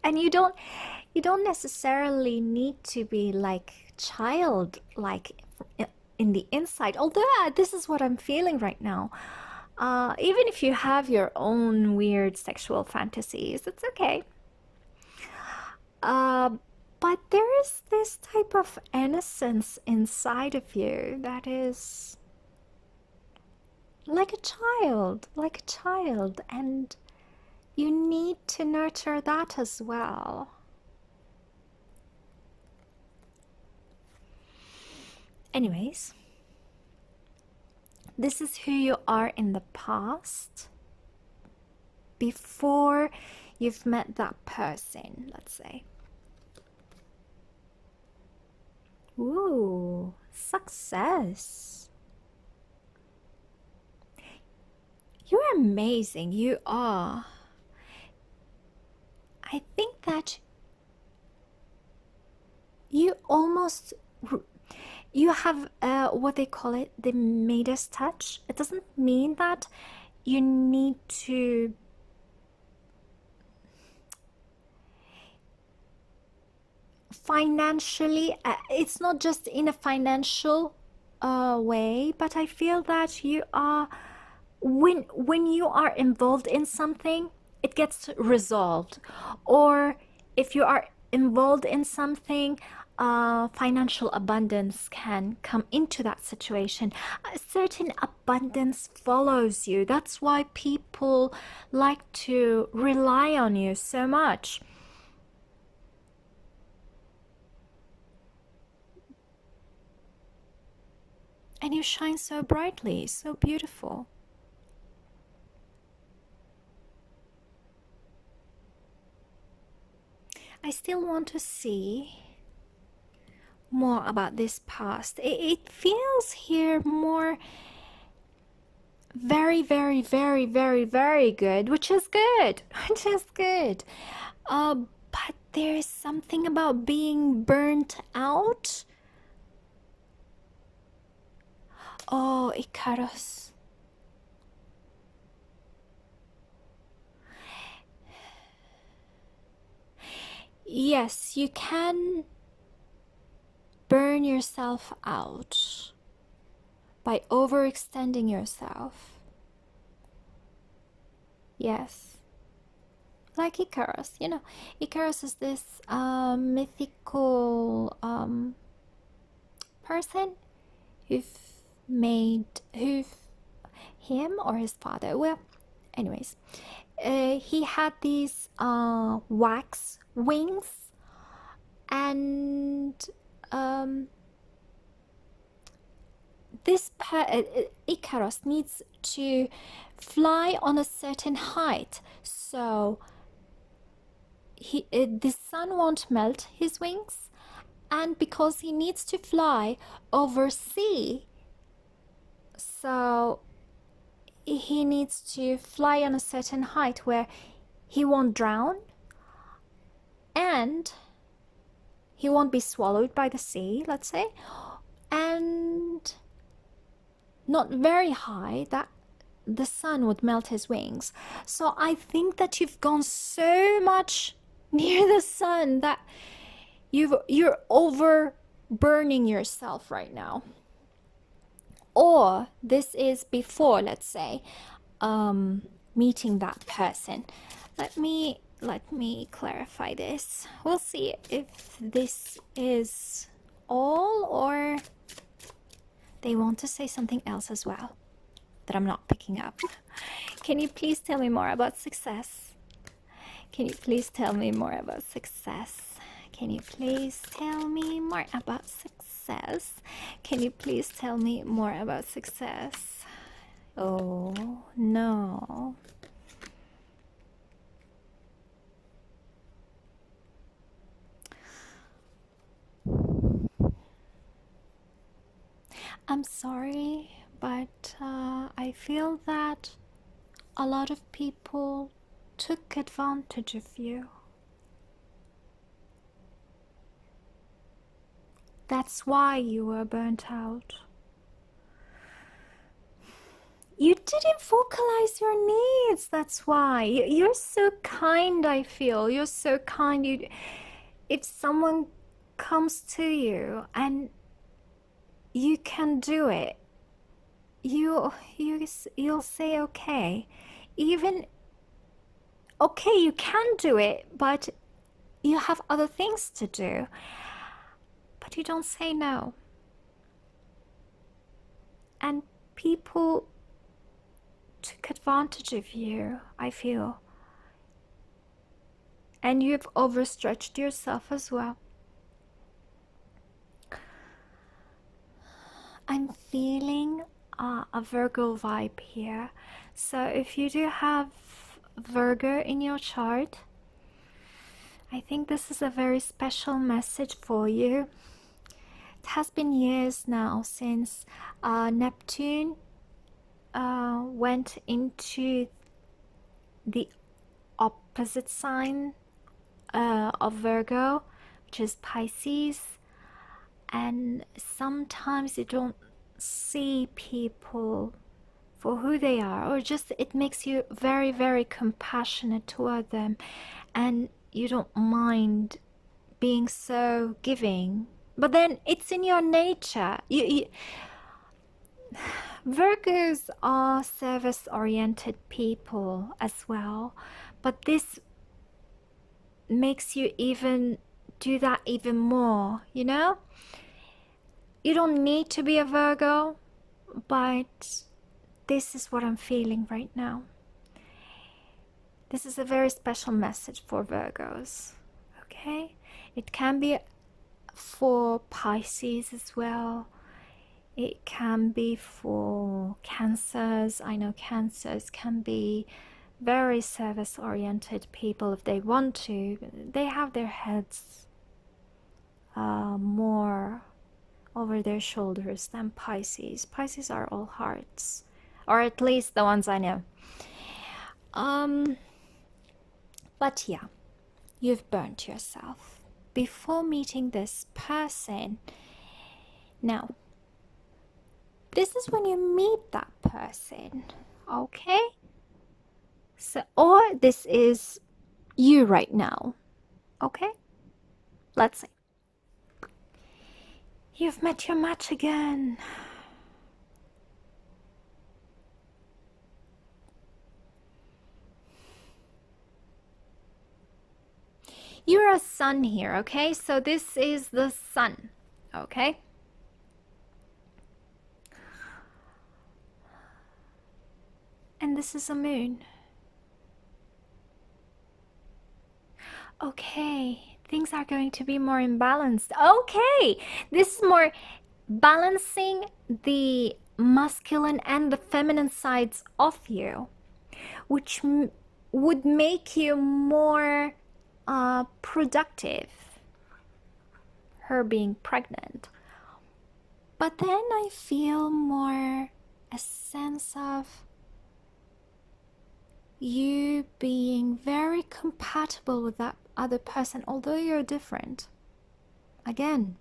And you don't necessarily need to be like child-like in the inside, although this is what I'm feeling right now. Even if you have your own weird sexual fantasies, it's okay. But there is this type of innocence inside of you that is like a child, and you need to nurture that as well. Anyways, this is who you are in the past, before you've met that person, let's say. Ooh, success. You're amazing, you are. I think that you have what they call it, the Midas touch. It doesn't mean that you need to financially, it's not just in a financial way, but I feel that you are, when you are involved in something, it gets resolved. Or if you are involved in something, financial abundance can come into that situation. A certain abundance follows you. That's why people like to rely on you so much. And you shine so brightly, so beautiful. I still want to see more about this past. It feels here more very, very, very, very, very good, which is good, which is good. But there is something about being burnt out. Oh, Icarus. Yes, you can burn yourself out by overextending yourself. Yes. Like Icarus, you know, Icarus is this mythical person who him or his father, well, anyways, he had these wax wings, and this Icarus needs to fly on a certain height, so the sun won't melt his wings, and because he needs to fly over sea, so he needs to fly on a certain height where he won't drown and he won't be swallowed by the sea, let's say, and not very high that the sun would melt his wings. So I think that you've gone so much near the sun that you're over burning yourself right now. Or this is before, let's say, meeting that person. Let me clarify this. We'll see if this is all or they want to say something else as well that I'm not picking up. Can you please tell me more about success? Can you please tell me more about success? Can you please tell me more about success? Can you please tell me more about success? Oh, no. I'm sorry, but I feel that a lot of people took advantage of you. That's why you were burnt out. You didn't vocalize your needs, that's why. You're so kind, I feel. You're so kind. If someone comes to you and you can do it, you'll say okay. Even okay, you can do it, but you have other things to do. But you don't say no. And people took advantage of you, I feel. And you've overstretched yourself as well. I'm feeling a Virgo vibe here. So if you do have Virgo in your chart, I think this is a very special message for you. It has been years now since Neptune went into the opposite sign of Virgo, which is Pisces, and sometimes you don't see people for who they are, or just it makes you very, very compassionate toward them, and you don't mind being so giving, but then it's in your nature. Virgos are service-oriented people as well, but this makes you even do that even more, you know? You don't need to be a Virgo, but this is what I'm feeling right now. This is a very special message for Virgos, okay? It can be for Pisces as well. It can be for Cancers. I know Cancers can be very service-oriented people if they want to. They have their heads more over their shoulders than Pisces. Pisces are all hearts, or at least the ones I know. But yeah, you've burnt yourself before meeting this person. Now, this is when you meet that person, okay? So, or this is you right now, okay? Let's see. You've met your match again. You're a sun here, okay? So this is the sun, okay? And this is a moon. Okay, things are going to be more imbalanced. Okay, this is more balancing the masculine and the feminine sides of you, which would make you more productive, her being pregnant. But then I feel more a sense of you being very compatible with that other person, although you're different. Again,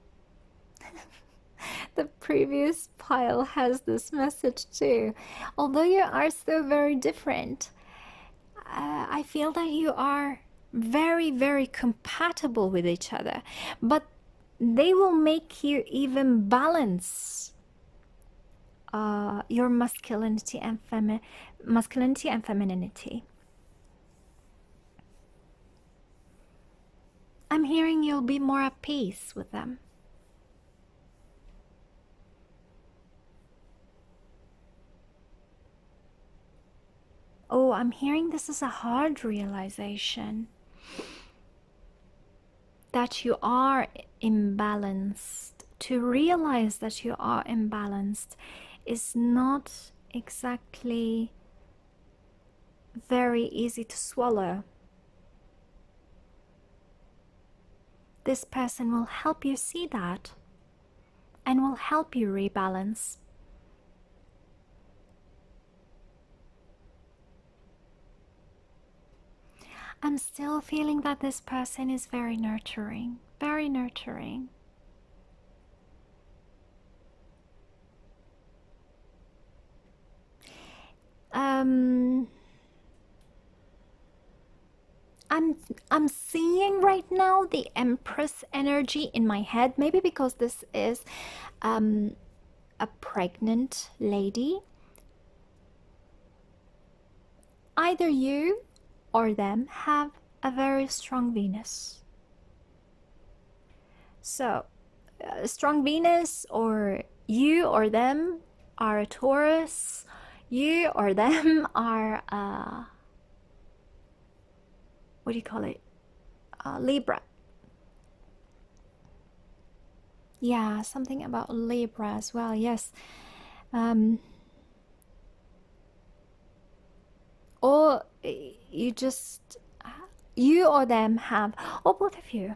the previous pile has this message too. Although you are so very different, I feel that you are very, very compatible with each other, but they will make you even balance your masculinity and femininity. I'm hearing you'll be more at peace with them. Oh, I'm hearing this is a hard realization. That you are imbalanced. To realize that you are imbalanced is not exactly very easy to swallow. This person will help you see that and will help you rebalance. I'm still feeling that this person is very nurturing, very nurturing. I'm seeing right now the Empress energy in my head, maybe because this is a pregnant lady. Either you or them have a very strong Venus. So, strong Venus, or you or them are a Taurus, you or them are what do you call it? Libra. Yeah, something about Libra as well, yes. Or you just, you or them have, or both of you,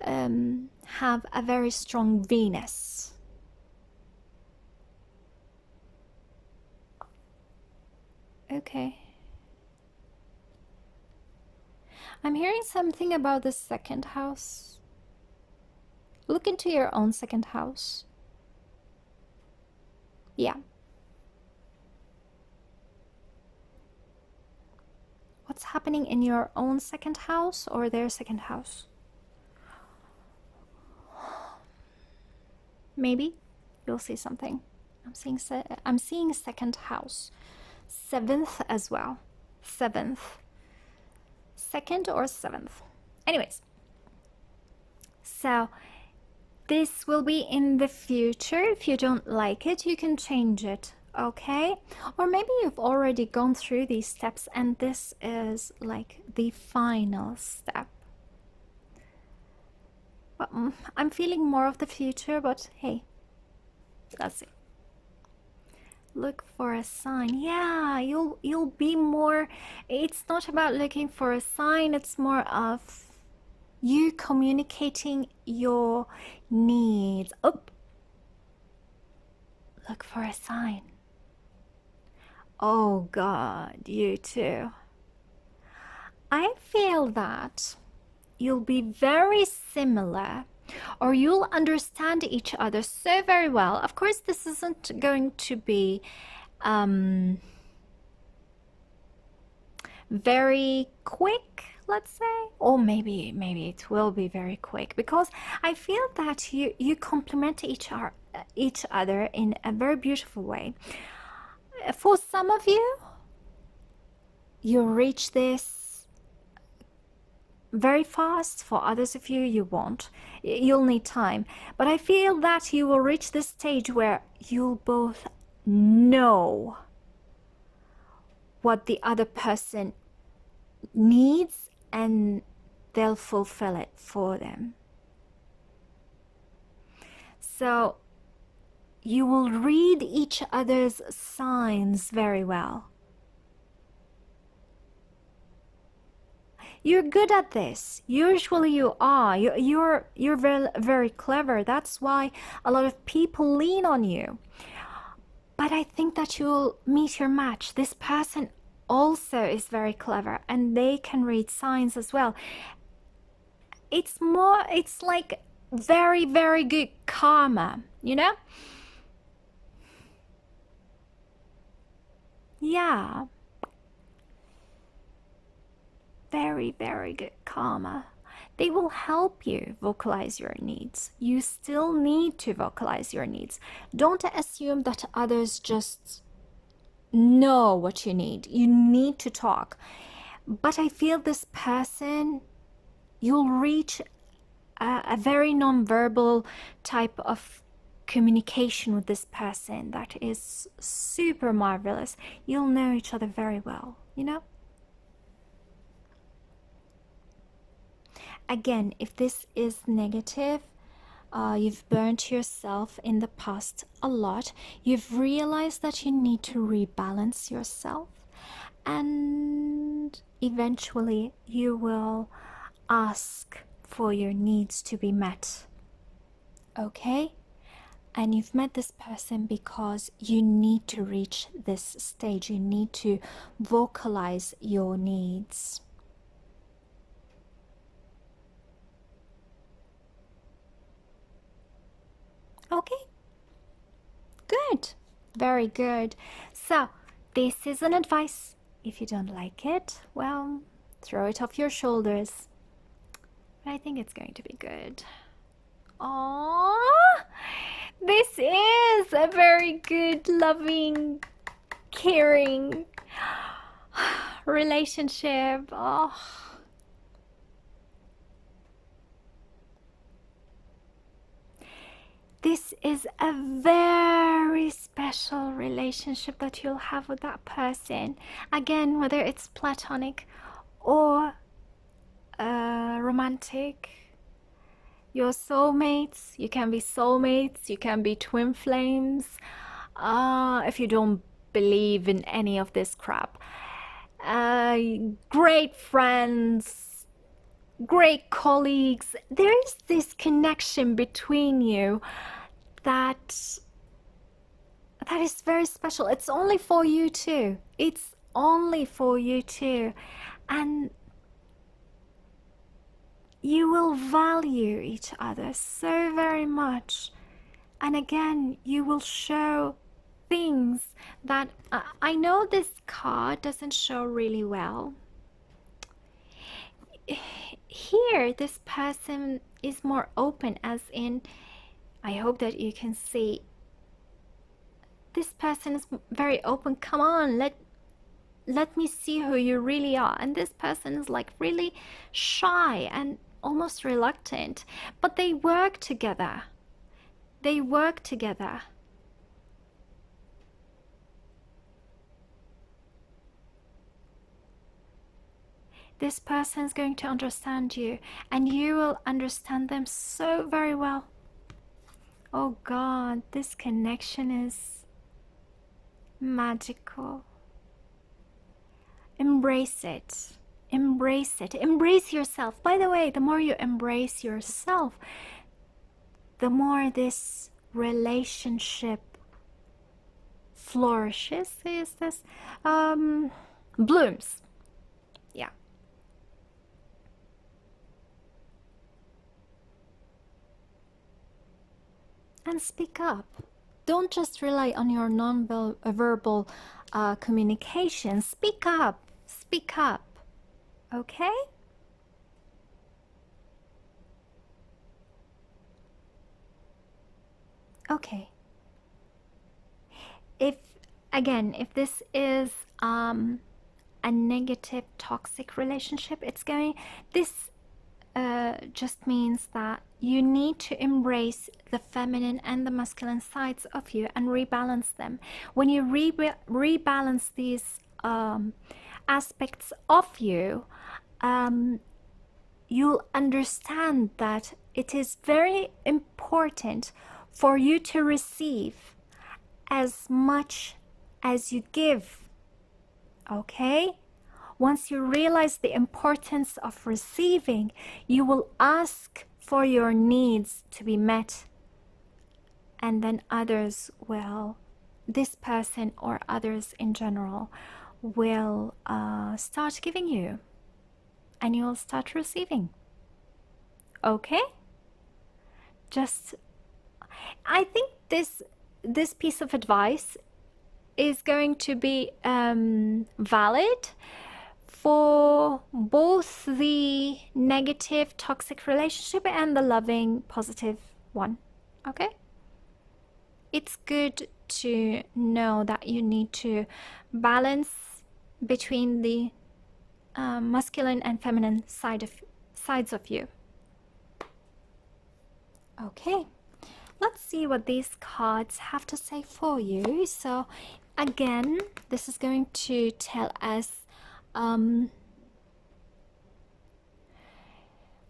have a very strong Venus. Okay. I'm hearing something about the second house. Look into your own second house. Yeah. What's happening in your own second house or their second house? Maybe you'll see something. I'm seeing second house. Seventh as well. Seventh. Second or seventh. Anyways. So this will be in the future. If you don't like it, you can change it, okay? Or maybe you've already gone through these steps and this is like the final step. But I'm feeling more of the future, but hey, let's see. Look for a sign. Yeah, you'll be more, it's not about looking for a sign, it's more of you communicating your needs. Oh, look for a sign. Oh God, you too. I feel that you'll be very similar, or you'll understand each other so very well. Of course, this isn't going to be very quick, let's say, or maybe it will be very quick, because I feel that you complement each other in a very beautiful way. For some of you, you'll reach this very fast. For others of you, you won't. You'll need time. But I feel that you will reach this stage where you'll both know what the other person needs and they'll fulfill it for them. So you will read each other's signs very well. You're good at this. Usually you are. You're very, very clever. That's why a lot of people lean on you. But I think that you'll meet your match. This person also is very clever and they can read signs as well. It's like very, very good karma, you know? Yeah. Very, very good karma. They will help you vocalize your needs. You still need to vocalize your needs. Don't assume that others just know what you need. You need to talk. But I feel this person, you'll reach a very non-verbal type of communication with this person that is super marvelous. You'll know each other very well, you know? Again, if this is negative, you've burnt yourself in the past a lot, you've realized that you need to rebalance yourself, and eventually you will ask for your needs to be met, okay? And you've met this person because you need to reach this stage. You need to vocalize your needs. Okay, good, very good. So this is an advice. If you don't like it, well, throw it off your shoulders. But I think it's going to be good. Aww, this is a very good, loving, caring relationship. Oh. This is a very special relationship that you'll have with that person. Again, whether it's platonic or romantic, you're soulmates. You can be soulmates, you can be twin flames. If you don't believe in any of this crap. Great friends, great colleagues. There is this connection between you that is very special. It's only for you two. It's only for you two. And you will value each other so very much. And again, you will show things that I know this card doesn't show really well. Here, this person is more open, as in, I hope that you can see, this person is very open. Come on, let me see who you really are. And this person is like really shy and almost reluctant, but they work together. They work together. This person is going to understand you, and you will understand them so very well. Oh God, this connection is magical. Embrace it. Embrace it. Embrace yourself. By the way, the more you embrace yourself, the more this relationship flourishes. Is this blooms? Yeah. And speak up. Don't just rely on your non-verbal communication. Speak up. Speak up. Okay? Okay. If this is a negative, toxic relationship, this just means that you need to embrace the feminine and the masculine sides of you and rebalance them. When you rebalance these aspects of you, you'll understand that it is very important for you to receive as much as you give. Okay? Once you realize the importance of receiving, you will ask for your needs to be met. And then others will, this person or others in general, will start giving you. And you'll start receiving. Okay? I think this piece of advice is going to be valid for both the negative, toxic relationship and the loving, positive one. Okay? It's good to know that you need to balance between the masculine and feminine sides of you. Okay, let's see what these cards have to say for you. So again, this is going to tell us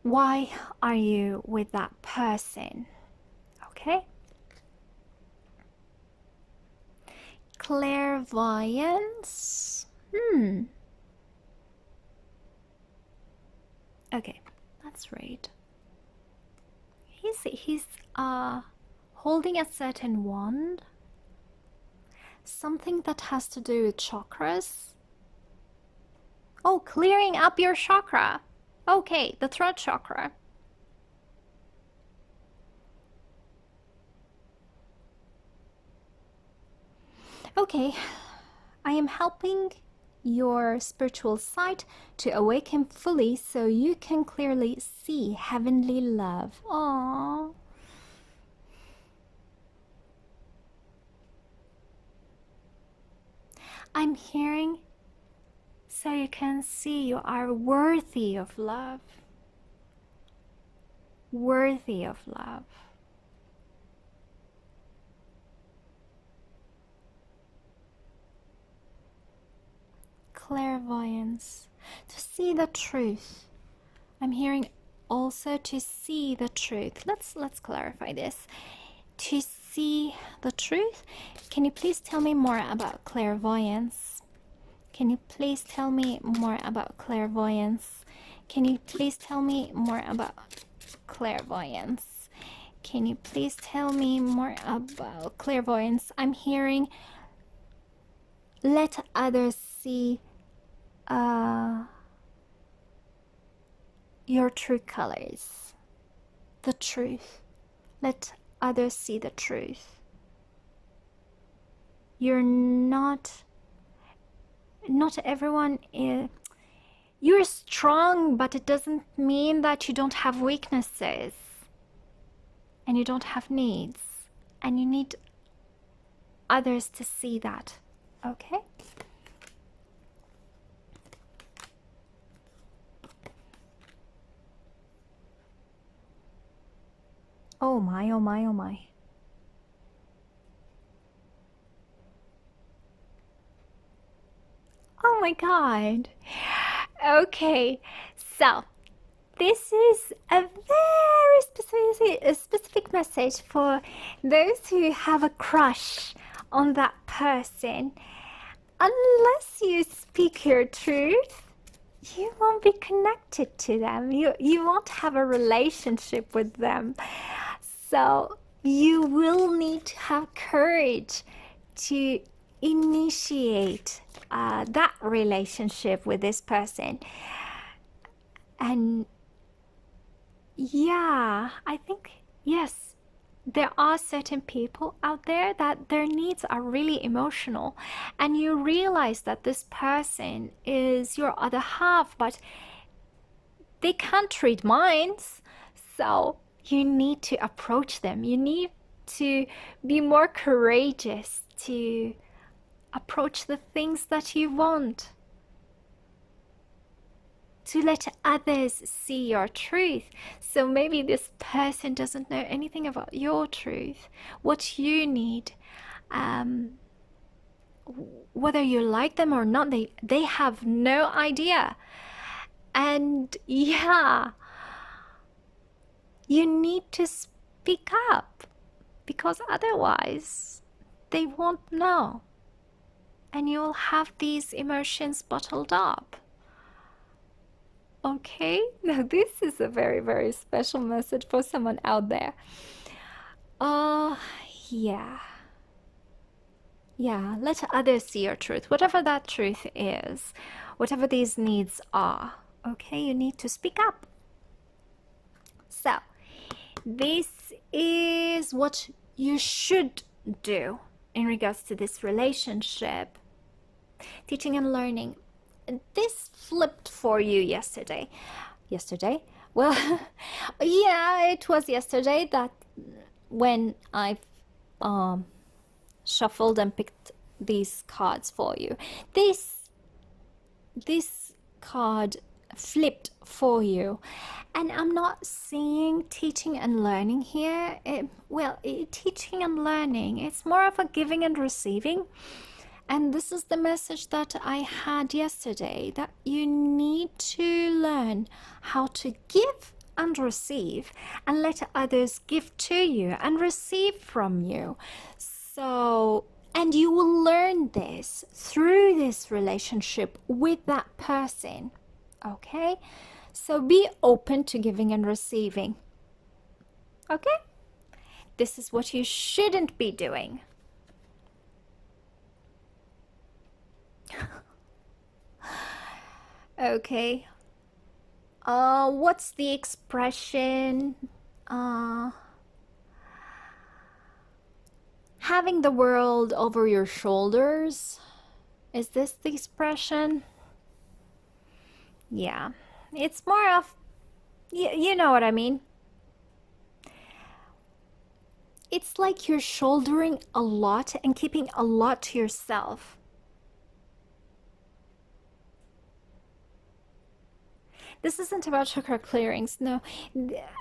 why are you with that person. Okay, clairvoyance. Okay, let's read. He's holding a certain wand, something that has to do with chakras. Oh, clearing up your chakra. Okay, the throat chakra. Okay, I am helping your spiritual sight to awaken fully so you can clearly see heavenly love. Aww. I'm hearing so you can see you are worthy of love. Worthy of love. Clairvoyance, to see the truth. I'm hearing also to see the truth. Let's clarify this. To see the truth. Can you please tell me more about clairvoyance? Can you please tell me more about clairvoyance? Can you please tell me more about clairvoyance? Can you please tell me more about clairvoyance? I'm hearing let others see your true colors, the truth. Let others see the truth. You're not everyone is. You're strong, but it doesn't mean that you don't have weaknesses and you don't have needs, and you need others to see that. Okay? Oh my, oh my, oh my. Oh my God. Okay, so this is a very specific message for those who have a crush on that person. Unless you speak your truth, you won't be connected to them. You won't have a relationship with them. So you will need to have courage to initiate that relationship with this person. And yeah, I think, yes, there are certain people out there that their needs are really emotional, and you realize that this person is your other half, but they can't read minds. So you need to approach them. You need to be more courageous to approach the things that you want, to let others see your truth. So maybe this person doesn't know anything about your truth, what you need, whether you like them or not. They have no idea. And yeah, you need to speak up, because otherwise they won't know, and you'll have these emotions bottled up. Okay, now this is a very, very special message for someone out there. Yeah. Yeah, let others see your truth, whatever that truth is, whatever these needs are. Okay, you need to speak up. So, this is what you should do in regards to this relationship. Teaching and learning. This flipped for you yesterday. Yesterday? Well, yeah, it was yesterday that when I shuffled and picked these cards for you. This card flipped for you, and I'm not seeing teaching and learning here. Teaching and learning, it's more of a giving and receiving. And this is the message that I had yesterday, that you need to learn how to give and receive, and let others give to you and receive from you. So, and you will learn this through this relationship with that person. Okay? So be open to giving and receiving. Okay? This is what you shouldn't be doing. Okay. What's the expression? Having the world over your shoulders. Is this the expression? Yeah. It's more of, you know what I mean. It's like you're shouldering a lot and keeping a lot to yourself. This isn't about chakra clearings. No,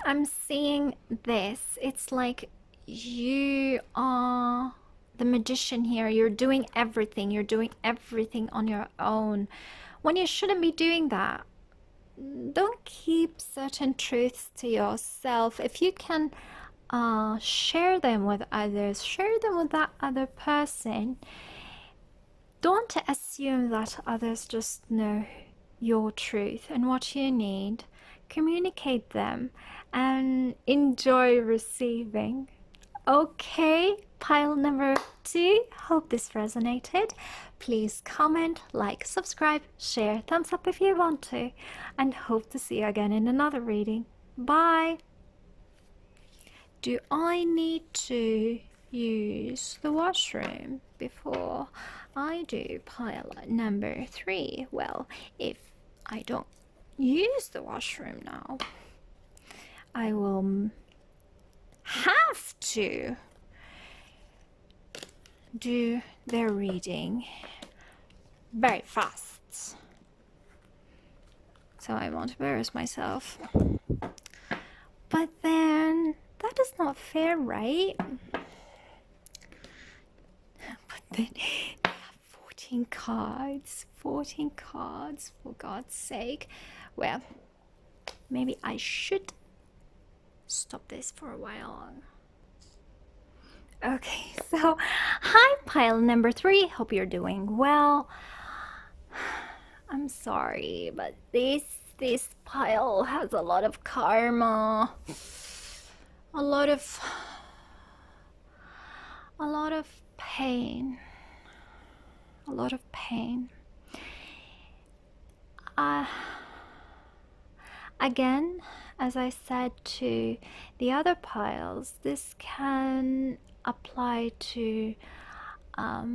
I'm seeing this. It's like you are the magician here. You're doing everything. You're doing everything on your own, when you shouldn't be doing that. Don't keep certain truths to yourself. If you can share them with others, share them with that other person. Don't assume that others just know your truth and what you need. Communicate them and enjoy receiving. Okay, pile number 2. Hope this resonated. Please comment, like, subscribe, share, thumbs up if you want to, and hope to see you again in another reading. Bye. Do I need to use the washroom before I do pile number 3? Well, if I don't use the washroom now, I will have to do their reading very fast, so I won't embarrass myself. But then that is not fair, right? But then they have 14 cards. 14 cards, for God's sake. Well, maybe I should stop this for a while. Okay, so hi, pile number 3. Hope you're doing well. I'm sorry, but this pile has a lot of karma. A lot of pain. A lot of pain. Again, as I said to the other piles, this can apply to a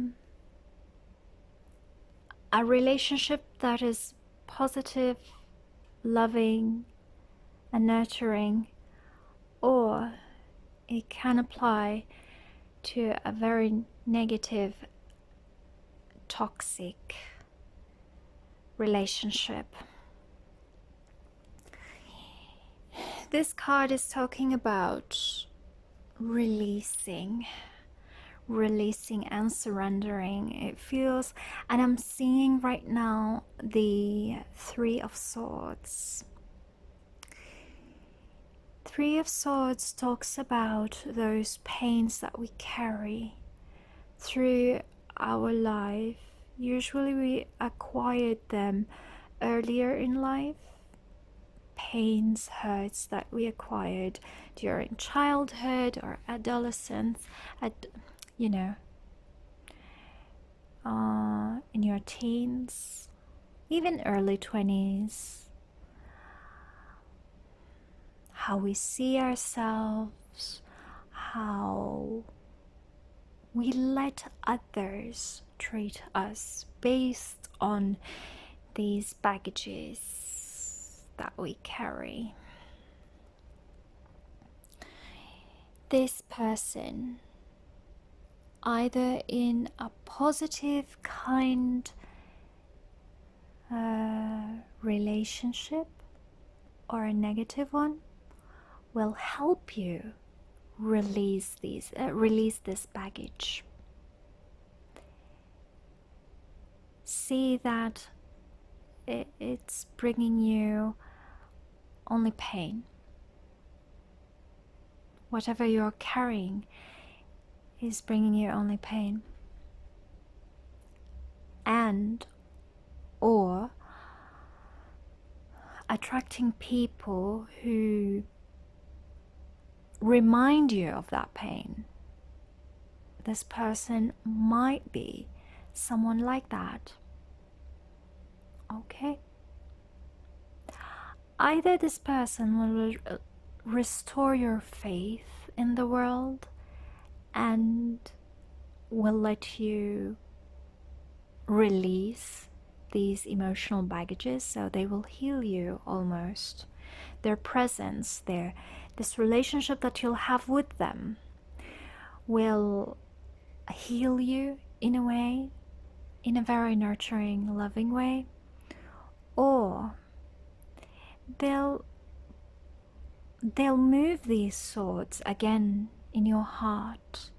relationship that is positive, loving, and nurturing, or it can apply to a very negative, toxic relationship. This card is talking about releasing and surrendering. It feels, and I'm seeing right now the 3 of Swords. 3 of Swords talks about those pains that we carry through our life. Usually we acquired them earlier in life. Pains, hurts that we acquired during childhood or adolescence, in your teens, even early 20s. How we see ourselves, how we let others treat us based on these baggages that we carry. This person, either in a positive, kind relationship or a negative one, will help you release this baggage. See that it's bringing you only pain. Whatever you're carrying is bringing you only pain. And or attracting people who remind you of that pain. This person might be someone like that. Okay? Either this person will restore your faith in the world and will let you release these emotional baggages, so they will heal you almost. Their presence, this relationship that you'll have with them will heal you in a way, in a very nurturing, loving way. Or they'll move these swords again in your heart,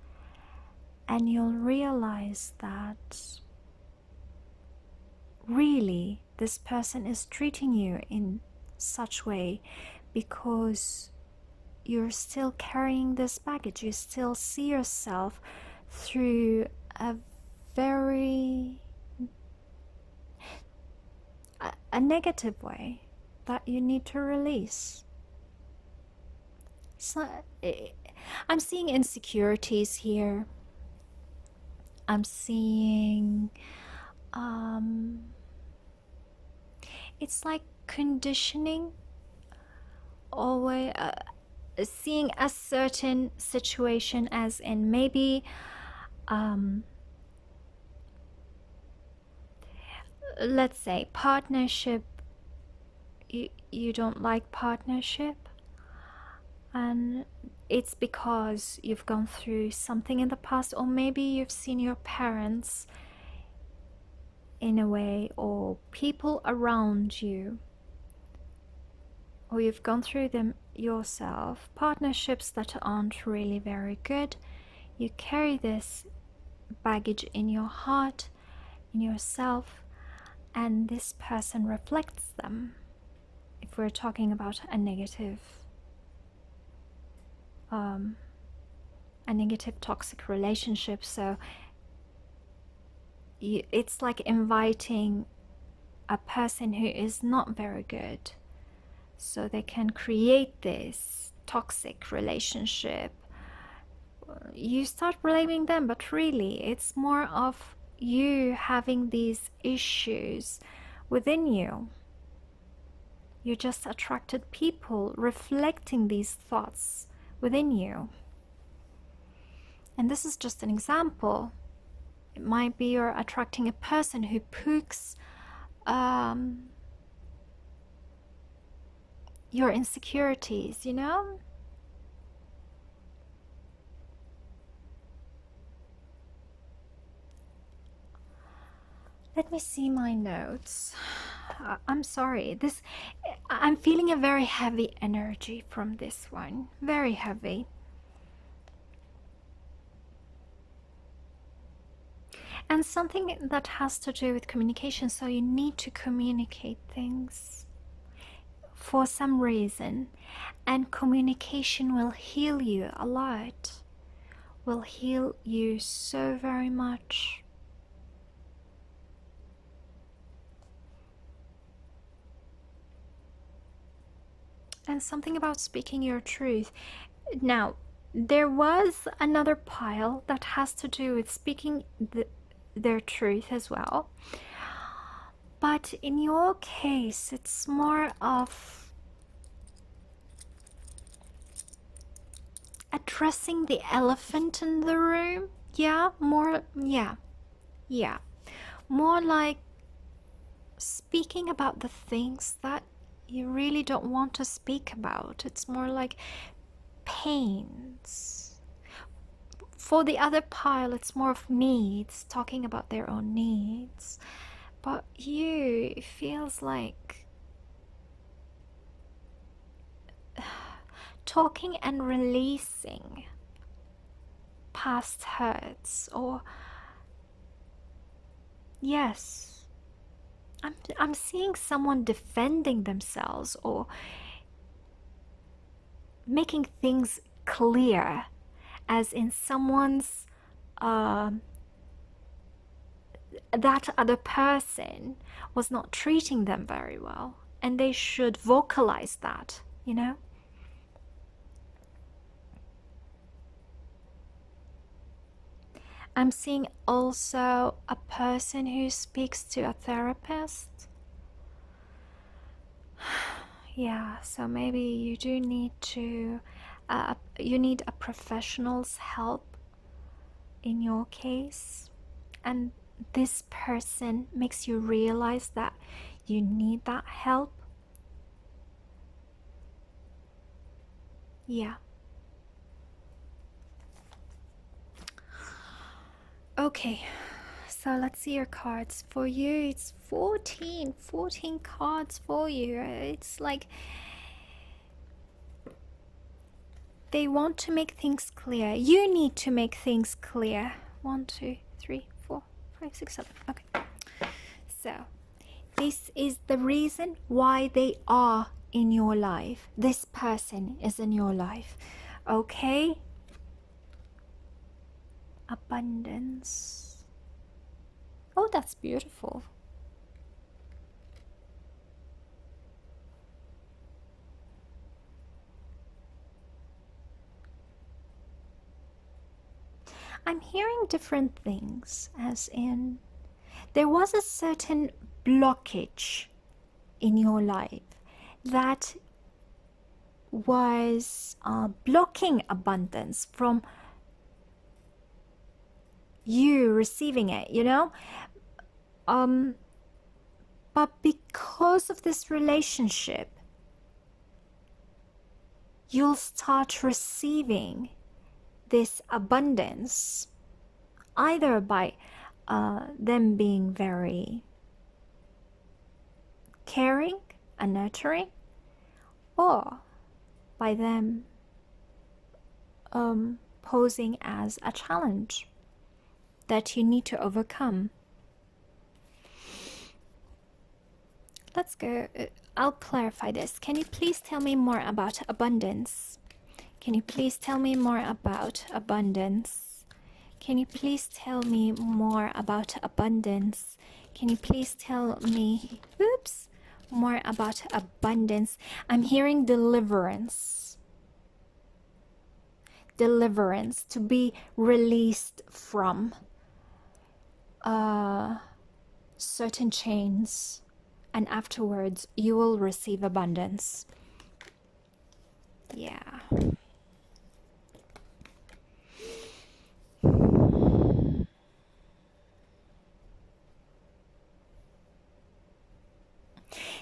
and you'll realize that really this person is treating you in such way because you're still carrying this baggage. You still see yourself through a negative way that you need to release. So, I'm seeing insecurities here. I'm seeing it's like conditioning, always seeing a certain situation as in maybe let's say partnership. You don't like partnership, and it's because you've gone through something in the past, or maybe you've seen your parents in a way, or people around you, or you've gone through them yourself, partnerships that aren't really very good. You carry this baggage in your heart, in yourself, and this person reflects them. If we're talking about a negative toxic relationship, so it's like inviting a person who is not very good, so they can create this toxic relationship. You start blaming them, but really it's more of you having these issues within you. You just attracted people reflecting these thoughts within you. And this is just an example. It might be you're attracting a person who pokes your insecurities, you know? Let me see my notes. I'm sorry. I'm feeling a very heavy energy from this one. Very heavy. And something that has to do with communication. So you need to communicate things for some reason. And communication will heal you a lot. Will heal you so very much. And something about speaking your truth. Now, there was another pile that has to do with speaking their truth as well. But in your case, it's more of addressing the elephant in the room. Yeah, more like speaking about the things that you really don't want to speak about. It's more like pains. For the other pile, it's more of needs, talking about their own needs. But you, it feels like talking and releasing past hurts, or yes, I'm seeing someone defending themselves or making things clear, as in someone's that other person was not treating them very well, and they should vocalize that, you know? I'm seeing also a person who speaks to a therapist. Yeah, so maybe you do need to, you need a professional's help in your case. And this person makes you realize that you need that help. Yeah. Okay, so let's see your cards. For you, it's 14 cards for you. It's like they want to make things clear. You need to make things clear. 1, 2, 3, 4, 5, 6, 7. Okay. So, this is the reason why they are in your life. This person is in your life. Okay? Abundance. Oh, that's beautiful. I'm hearing different things, as in there was a certain blockage in your life that was blocking abundance from you receiving it, you know? But because of this relationship, you'll start receiving this abundance either by them being very caring and nurturing, or by them posing as a challenge that you need to overcome. Let's go. I'll clarify this. Can you please tell me more about abundance? Can you please tell me more about abundance? Can you please tell me more about abundance? Can you please tell me, more about abundance? I'm hearing deliverance. Deliverance, to be released from certain chains, and afterwards you will receive abundance. Yeah.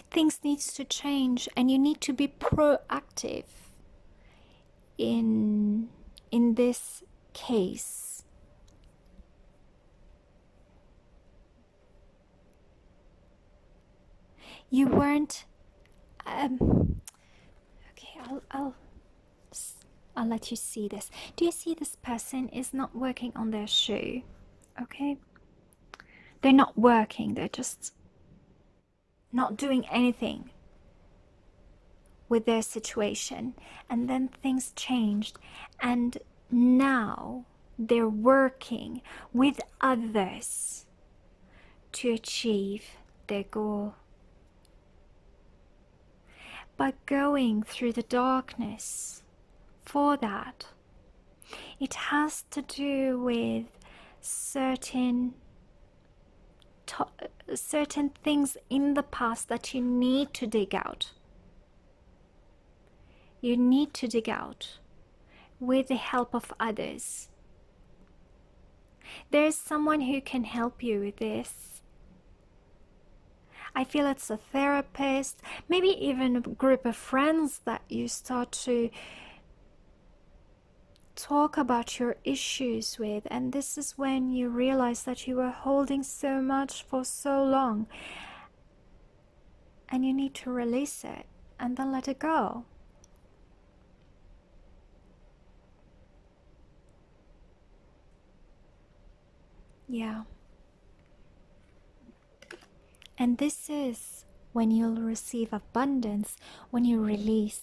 Things needs to change, and you need to be proactive in this case. You weren't okay, I'll let you see this. Do you see this person is not working on their shoe? Okay, they're not working, they're just not doing anything with their situation, and then things changed, and now they're working with others to achieve their goal. But going through the darkness for that, it has to do with certain things in the past that you need to dig out. You need to dig out with the help of others. There's someone who can help you with this. I feel it's a therapist, maybe even a group of friends that you start to talk about your issues with, and this is when you realize that you were holding so much for so long, and you need to release it and then let it go. Yeah. And this is when you'll receive abundance, when you release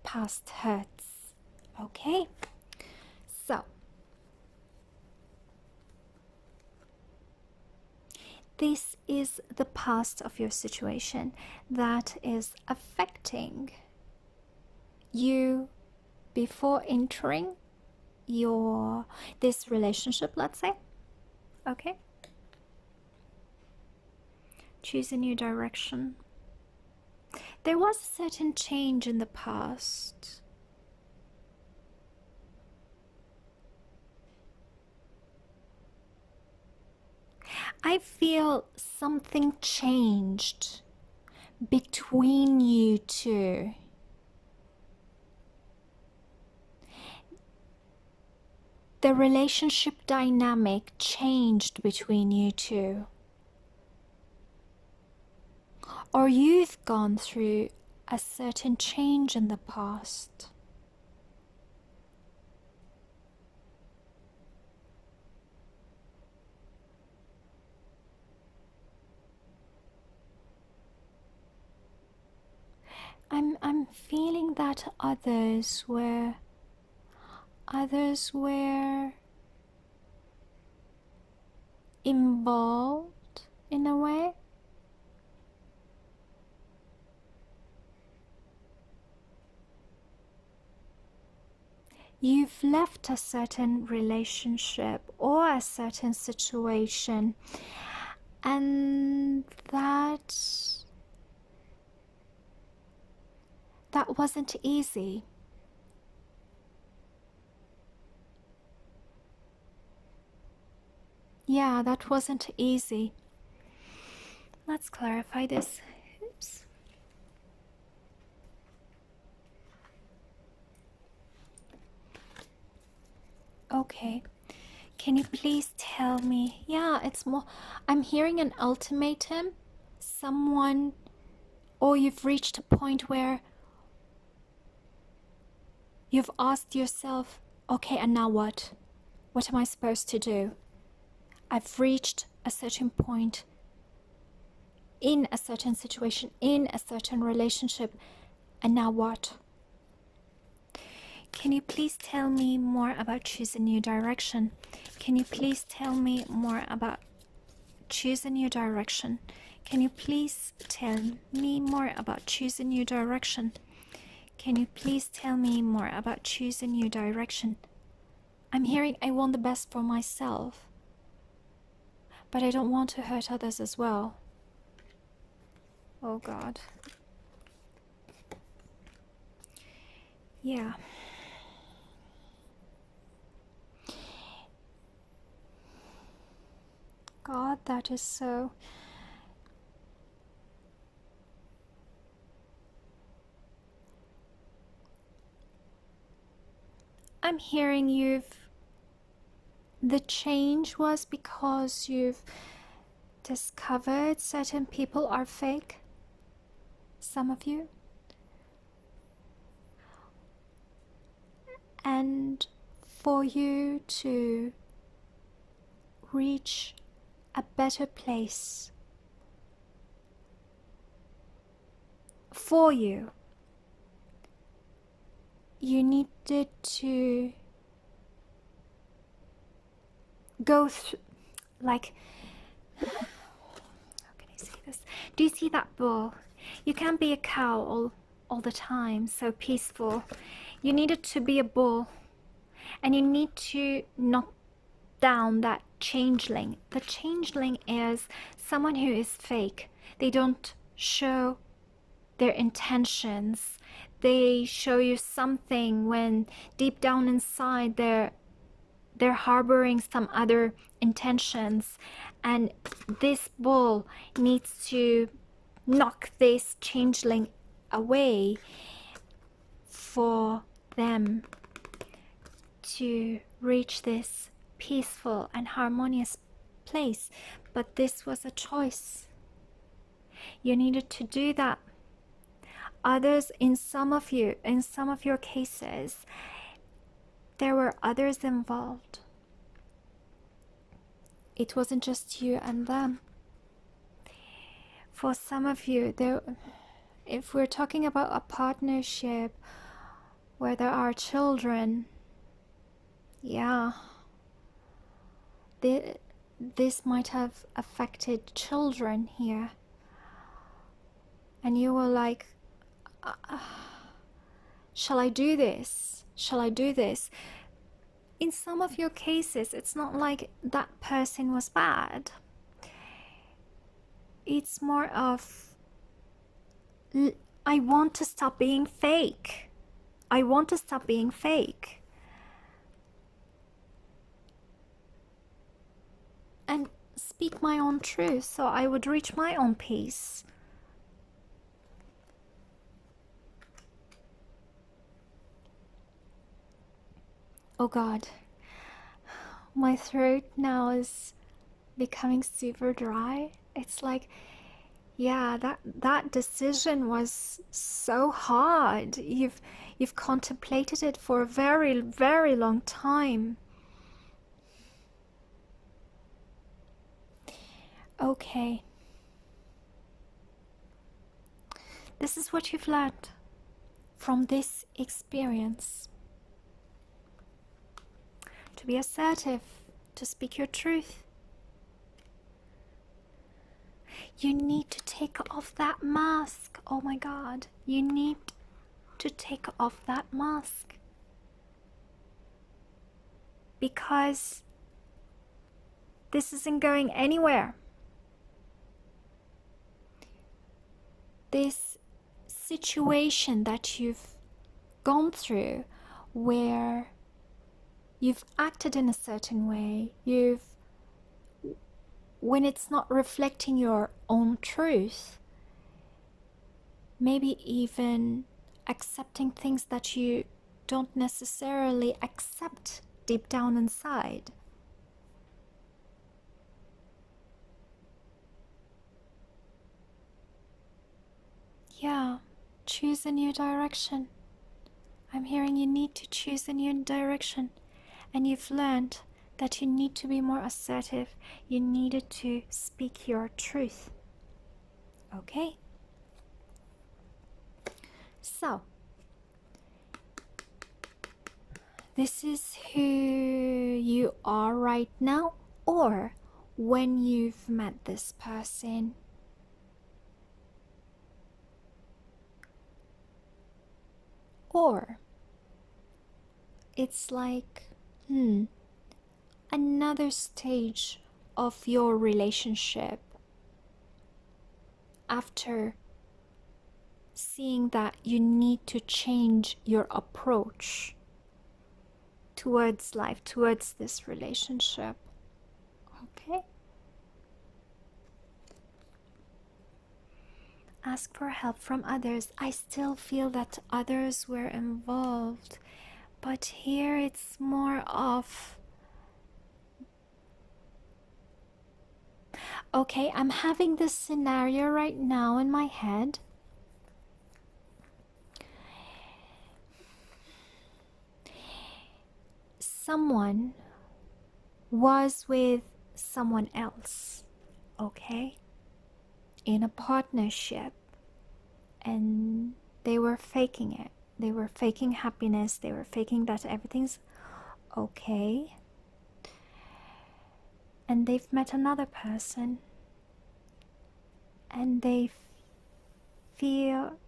past hurts. Okay? So, this is the past of your situation that is affecting you before entering this relationship, let's say. Okay? Choose a new direction. There was a certain change in the past. I feel something changed between you two. The relationship dynamic changed between you two. Or you've gone through a certain change in the past. I'm feeling that others were involved in a way. You've left a certain relationship or a certain situation, and that wasn't easy. Yeah, that wasn't easy. Let's clarify this. Oops. Okay. Can you please tell me? Yeah, it's more. I'm hearing an ultimatum. Someone Or you've reached a point where you've asked yourself, okay, and now what? What am I supposed to do? I've reached a certain point in a certain situation, in a certain relationship, and now what? Can you please tell me more about choose a new direction? Can you please tell me more about choose a new direction? Can you please tell me more about choose a new direction? Can you please tell me more about choose a new direction? I'm hearing I want the best for myself, but I don't want to hurt others as well. Oh God. Yeah. God, that is so... I'm hearing the change was because you've discovered certain people are fake. Some of you. And for you to reach a better place for you, you needed to go through, like, how can I say this? Do you see that bull? You can't be a cow all the time, so peaceful. You needed to be a bull, and you need to knock down that changeling. The changeling is someone who is fake. They don't show their intentions. They show you something when deep down inside they're harboring some other intentions, and this bull needs to knock this changeling away for them to reach this peaceful and harmonious place. But this was a choice. You needed to do that. Others, in some of your cases, there were others involved. It wasn't just you and them. For some of you, if we're talking about a partnership where there are children, yeah, this might have affected children here. And you were like, shall I do this? Shall I do this? In some of your cases, it's not like that person was bad. It's more of, I want to stop being fake. I want to stop being fake. And speak my own truth so I would reach my own peace. Oh God, my throat now is becoming super dry. It's like, yeah, that decision was so hard. You've contemplated it for a very, very long time. Okay. This is what you've learned from this experience. To be assertive, to speak your truth. You need to take off that mask. Oh my God. You need to take off that mask. Because this isn't going anywhere. This situation that you've gone through where you've acted in a certain way, when it's not reflecting your own truth, maybe even accepting things that you don't necessarily accept deep down inside. Yeah, choose a new direction. I'm hearing you need to choose a new direction. And you've learned that you need to be more assertive. You needed to speak your truth. Okay? So, this is who you are right now, or when you've met this person. Or it's like, another stage of your relationship after seeing that you need to change your approach towards life, towards this relationship. Okay? Ask for help from others. I still feel that others were involved, but here it's more of, okay, I'm having this scenario right now in my head. Someone was with someone else, okay, in a partnership, and they were faking it. They were faking happiness. They were faking that everything's okay. And they've met another person, and they feel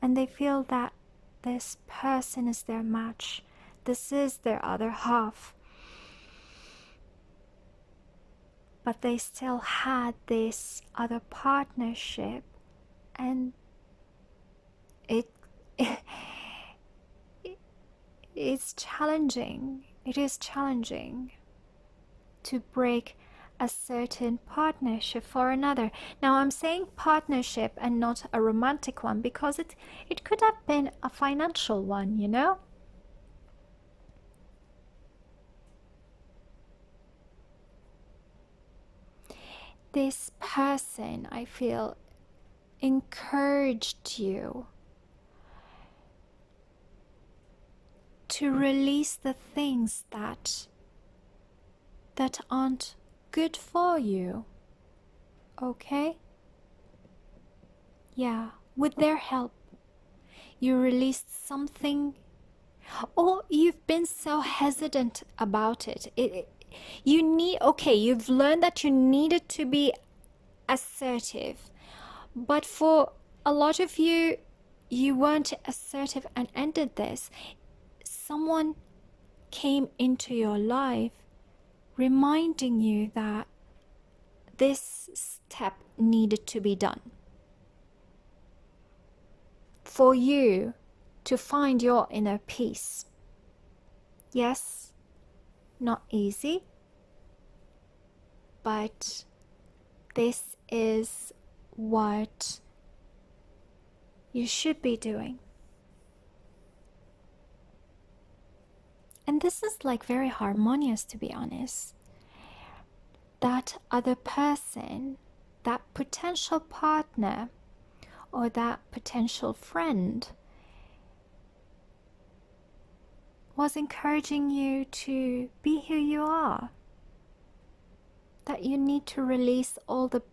that this person is their match. This is their other half. But they still had this other partnership, and it's challenging. It is challenging to break a certain partnership for another. Now I'm saying partnership and not a romantic one, because it could have been a financial one, you know? This person, I feel, encouraged you to release the things that aren't good for you. Okay? Yeah, with their help, you released something, or you've been so hesitant about it. You've learned that you needed to be assertive, but for a lot of you, you weren't assertive and ended this. Someone came into your life reminding you that this step needed to be done for you to find your inner peace. Yes, not easy, but this is what you should be doing. And this is like very harmonious, to be honest. That other person, that potential partner, or that potential friend was encouraging you to be who you are. That you need to release all the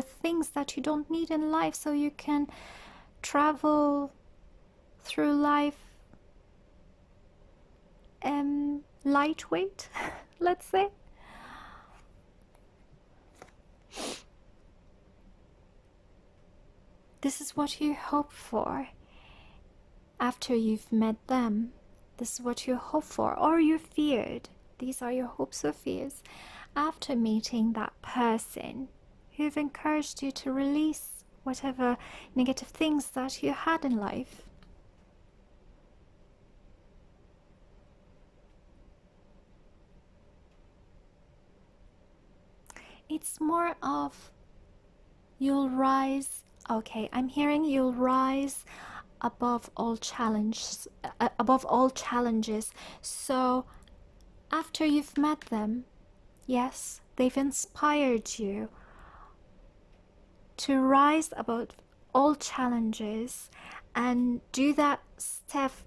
things that you don't need in life, so you can travel through life lightweight, let's say. This is what you hope for after you've met them. This is what you hope for, or you feared. These are your hopes or fears after meeting that person who've encouraged you to release whatever negative things that you had in life. It's more of you'll rise. Okay, I'm hearing you'll rise above all challenges. So after you've met them, yes, they've inspired you to rise above all challenges and do that stuff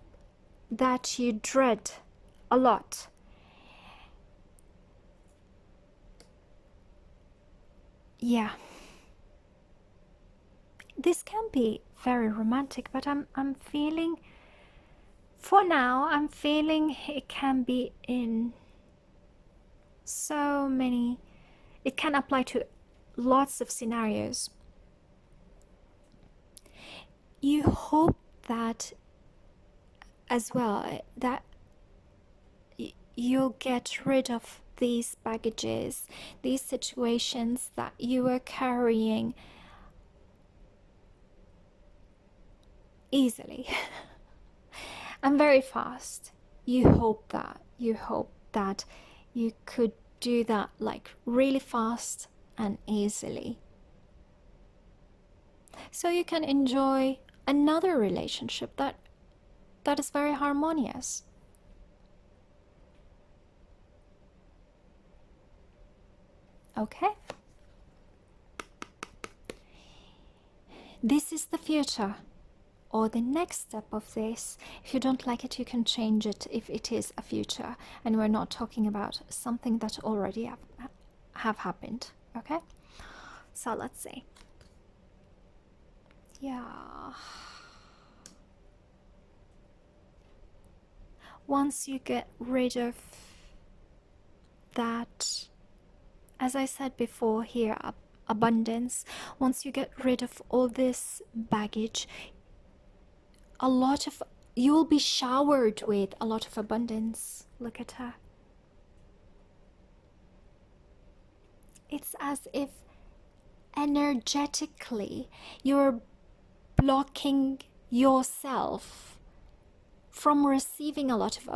that you dread a lot. Yeah. This can be very romantic, but I'm feeling, for now, I'm feeling it can be in so many, it can apply to lots of scenarios. You hope that as well, that you'll get rid of these baggages, these situations that you were carrying easily and very fast. You hope that you could do that like really fast and easily, so you can enjoy another relationship that is very harmonious. Okay, this is the future, or the next step of this. If you don't like it, you can change it if it is a future and we're not talking about something that already have happened. Okay, so let's see. Yeah, once you get rid of that, as I said before here, abundance, once you get rid of all this baggage, you will be showered with a lot of abundance. Look at her. It's as if energetically you're blocking yourself from receiving a lot of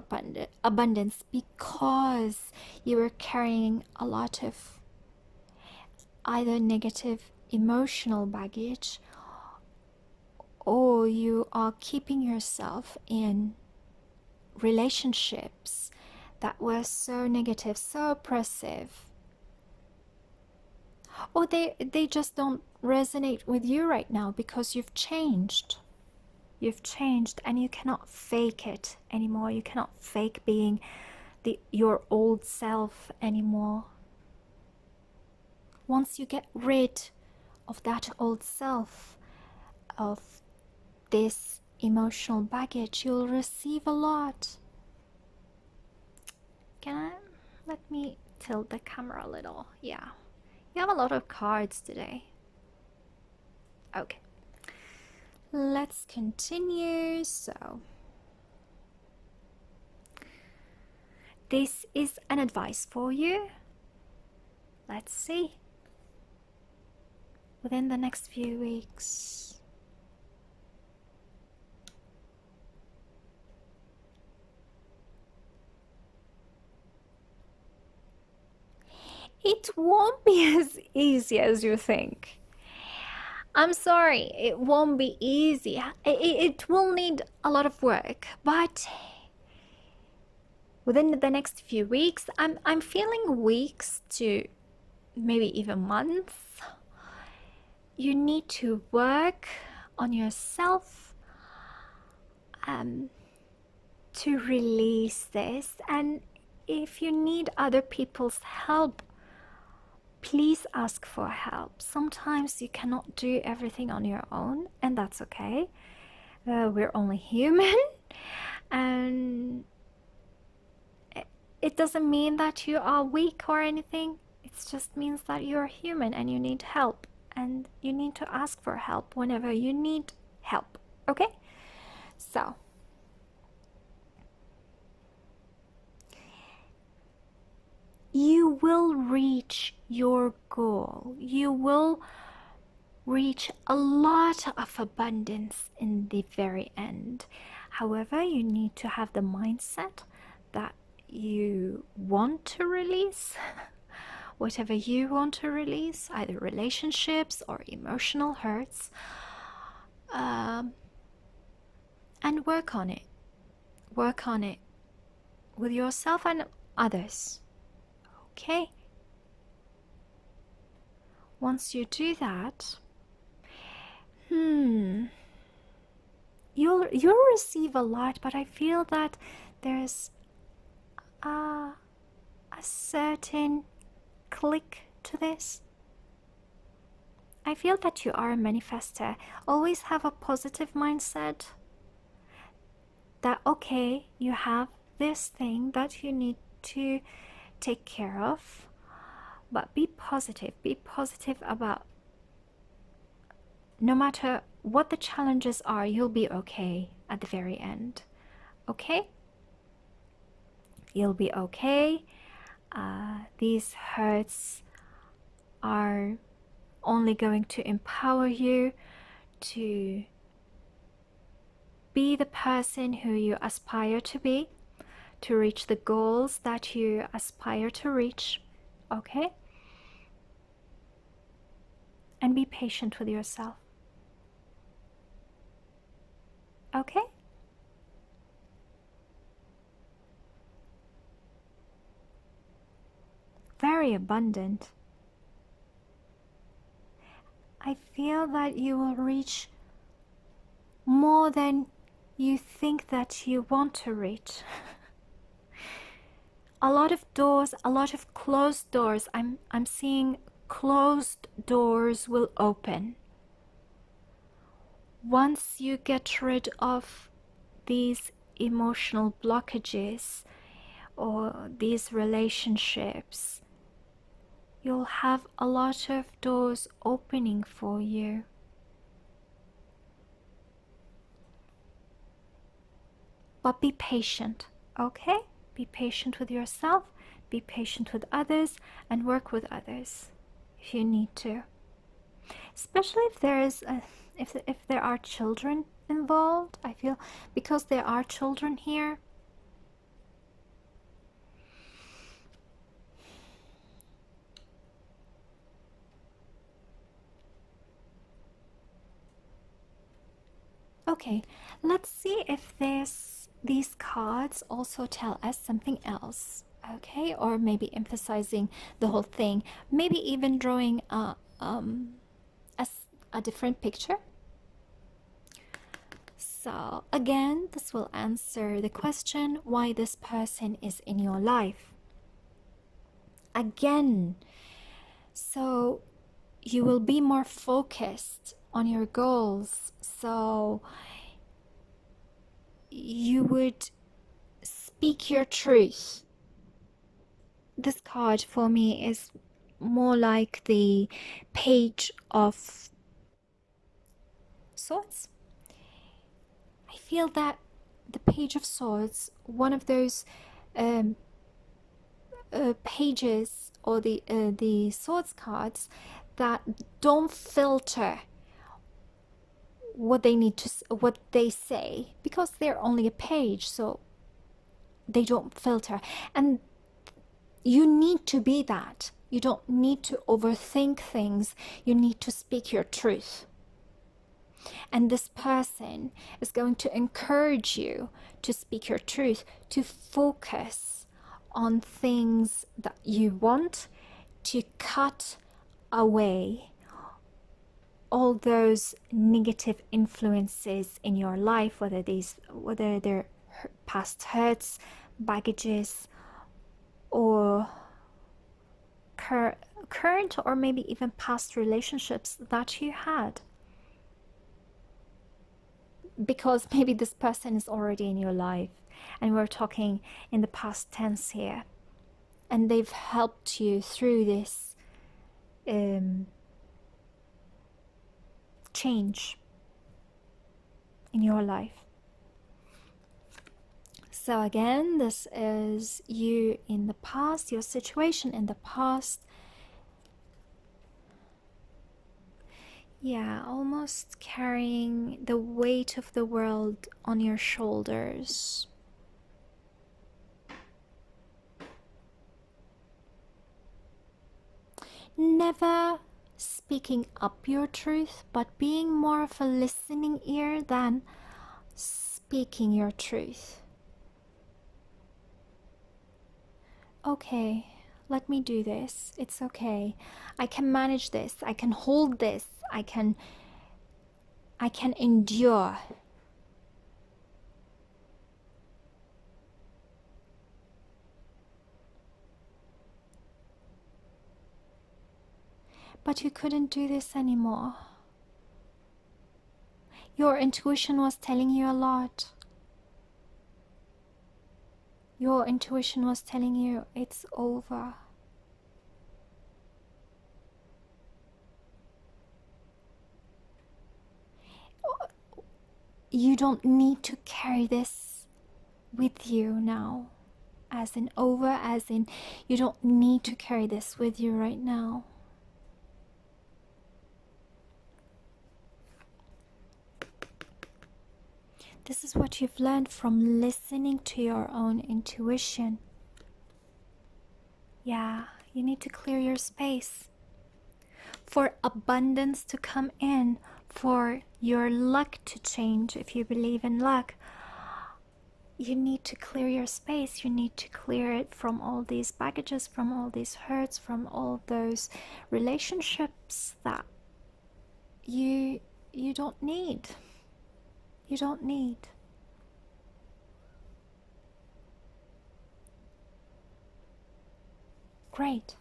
abundance because you are carrying a lot of either negative emotional baggage, or you are keeping yourself in relationships that were so negative, so oppressive, or they just don't resonate with you right now because you've changed. You've changed and you cannot fake it anymore. You cannot fake being your old self anymore. Once you get rid of that old self, of this emotional baggage, you'll receive a lot. Let me tilt the camera a little. Yeah, you have a lot of cards today. Okay, let's continue. So this is an advice for you. Let's see. Within the next few weeks, it won't be as easy as you think. I'm sorry, it won't be easy. It will need a lot of work, but within the next few weeks, I'm feeling weeks to maybe even months. You need to work on yourself to release this, and if you need other people's help, please ask for help. Sometimes you cannot do everything on your own, and that's okay. We're only human, and it doesn't mean that you are weak or anything. It just means that you're human and you need help, and you need to ask for help whenever you need help. Okay? So you will reach your goal. You will reach a lot of abundance in the very end. However, you need to have the mindset that you want to release whatever you want to release, either relationships or emotional hurts, and work on it. Work on it with yourself and others. Okay? Once you do that, You'll receive a lot, but I feel that there's a certain click to this. I feel that you are a manifester. Always have a positive mindset. That okay, you have this thing that you need to take care of, but be positive. Be positive about no matter what the challenges are, you'll be okay at the very end. Okay? You'll be okay. These hurts are only going to empower you to be the person who you aspire to be, to reach the goals that you aspire to reach. Okay? And be patient with yourself. Okay? Very abundant. I feel that you will reach more than you think that you want to reach. A lot of doors, a lot of closed doors. I'm seeing closed doors will open. Once you get rid of these emotional blockages or these relationships, you'll have a lot of doors opening for you. But be patient, okay? Be patient with yourself, be patient with others, and work with others if you need to. Especially if if there are children involved. I feel because there are children here. Okay, let's see if these cards also tell us something else. Okay, or maybe emphasizing the whole thing. Maybe even drawing a different picture. So again, this will answer the question why this person is in your life. Again, so you will be more focused on your goals. So you would speak your truth. This card for me is more like the Page of Swords. I feel that the Page of Swords, one of those pages or the swords cards that don't filter what they say, because they're only a page, so they don't filter. And you need to be that. You don't need to overthink things. You need to speak your truth. And this person is going to encourage you to speak your truth, to focus on things that you want, to cut away all those negative influences in your life, whether they're past hurts, baggages, or current or maybe even past relationships that you had. Because maybe this person is already in your life, and we're talking in the past tense here, and they've helped you through this change in your life. So again, this is you in the past, your situation in the past. Yeah, almost carrying the weight of the world on your shoulders. Never speaking up your truth, but being more of a listening ear than speaking your truth. Okay, let me do this. It's okay. I can manage this. I can hold this. I can I can endure. But you couldn't do this anymore. Your intuition was telling you a lot. Your intuition was telling you it's over. You don't need to carry this with you now. As in over, as in you don't need to carry this with you right now. This is what you've learned from listening to your own intuition. Yeah, you need to clear your space for abundance to come in, for your luck to change. If you believe in luck, you need to clear your space. You need to clear it from all these baggages, from all these hurts, from all those relationships that you don't need. You don't need. Great.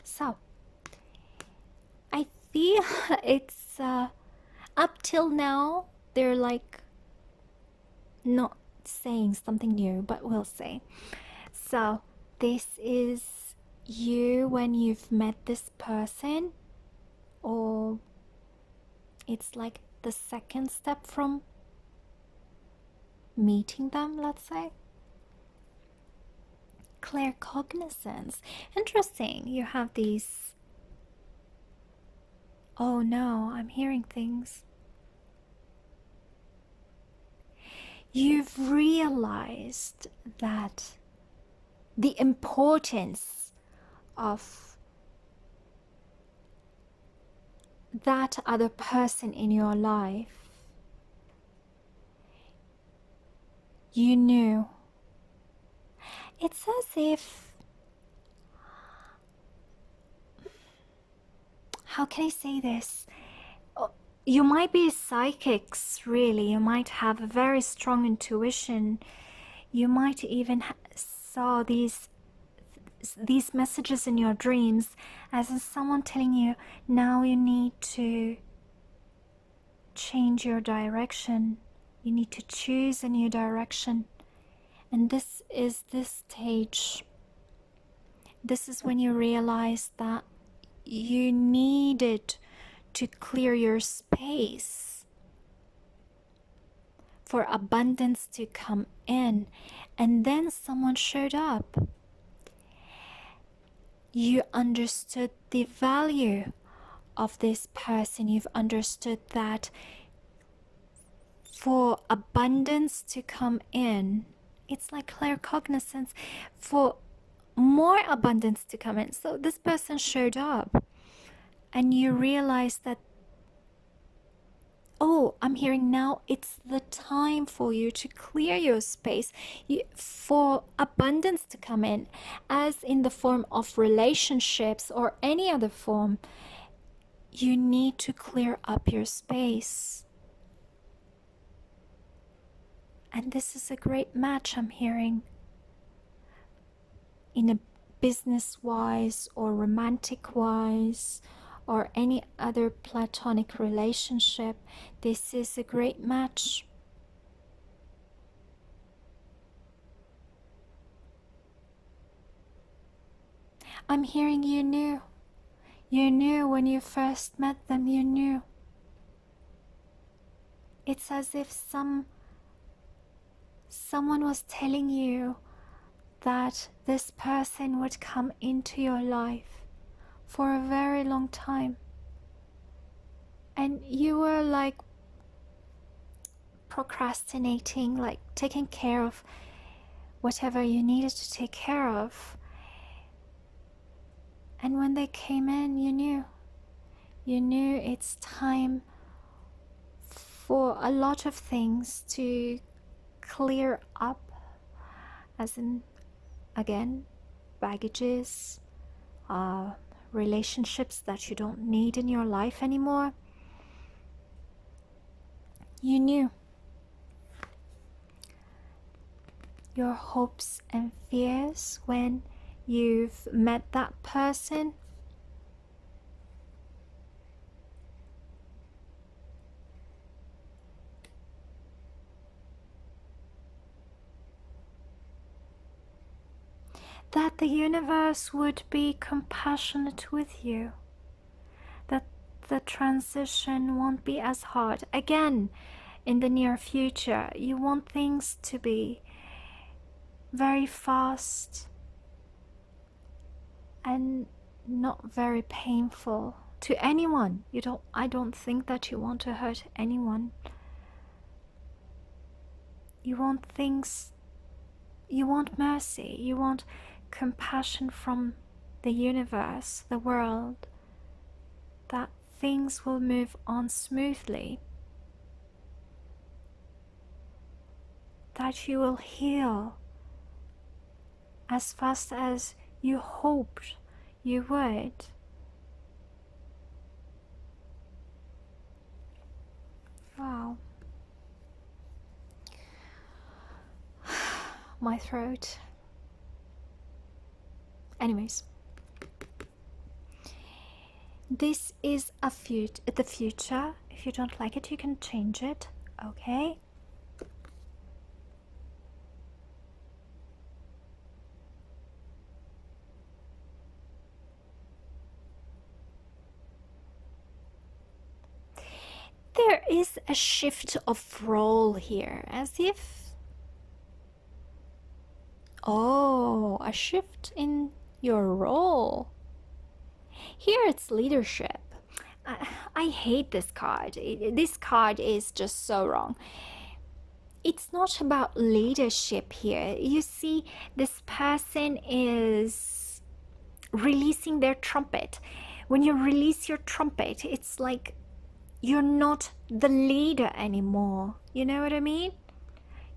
So, I feel it's up till now they're like not saying something new, but we'll see. So, this is you when you've met this person, or it's like the second step from meeting them, let's say. Claircognizance. Interesting. You have these. Oh no, I'm hearing things. You've realized that the importance of that other person in your life. You knew. It's as if, how can I say this? You might be psychics, really. You might have a very strong intuition. You might even saw these messages in your dreams as in someone telling you, now you need to change your direction. You need to choose a new direction. And this is this stage. This is when you realize that you needed to clear your space for abundance to come in. And then someone showed up. You understood the value of this person. You've understood that for abundance to come in, it's like claircognizance, for more abundance to come in. So this person showed up and you realize that, oh, I'm hearing now it's the time for you to clear your space, for abundance to come in, as in the form of relationships or any other form. You need to clear up your space. And this is a great match, I'm hearing. In a business-wise or romantic-wise or any other platonic relationship, this is a great match. I'm hearing you knew. You knew when you first met them, you knew. It's as if someone was telling you that this person would come into your life for a very long time. And you were like procrastinating, like taking care of whatever you needed to take care of. And when they came in, you knew it's time for a lot of things to clear up, as in, again, baggages, relationships that you don't need in your life anymore. You knew. Your hopes and fears when you've met that person. That the universe would be compassionate with you. That the transition won't be as hard. Again, in the near future, you want things to be very fast and not very painful to anyone. I don't think that you want to hurt anyone. You want things, you want mercy, you want compassion from the universe, the world, that things will move on smoothly, that you will heal as fast as you hoped you would. Wow. My throat. Anyways, this is the future. If you don't like it, you can change it, okay? There is a shift of role here, as if... Oh, a shift in your role. Here it's leadership. I hate this card. This card is just so wrong. It's not about leadership here. You see, this person is releasing their trumpet. When you release your trumpet, it's like you're not the leader anymore. You know what I mean?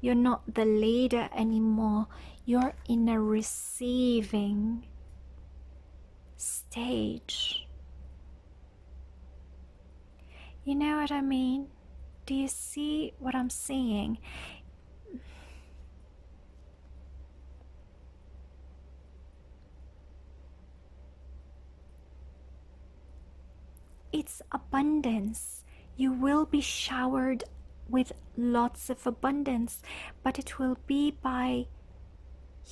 You're not the leader anymore. You're in a receiving stage. You know what I mean? Do you see what I'm saying? It's abundance. You will be showered with lots of abundance, but it will be by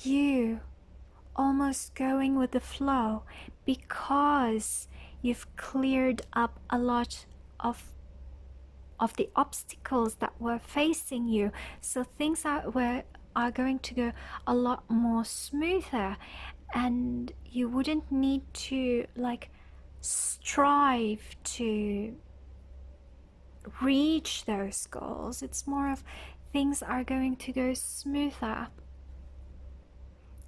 you almost going with the flow, because you've cleared up a lot of the obstacles that were facing you, so things are going to go a lot more smoother, and you wouldn't need to like strive to reach those goals. It's more of things are going to go smoother,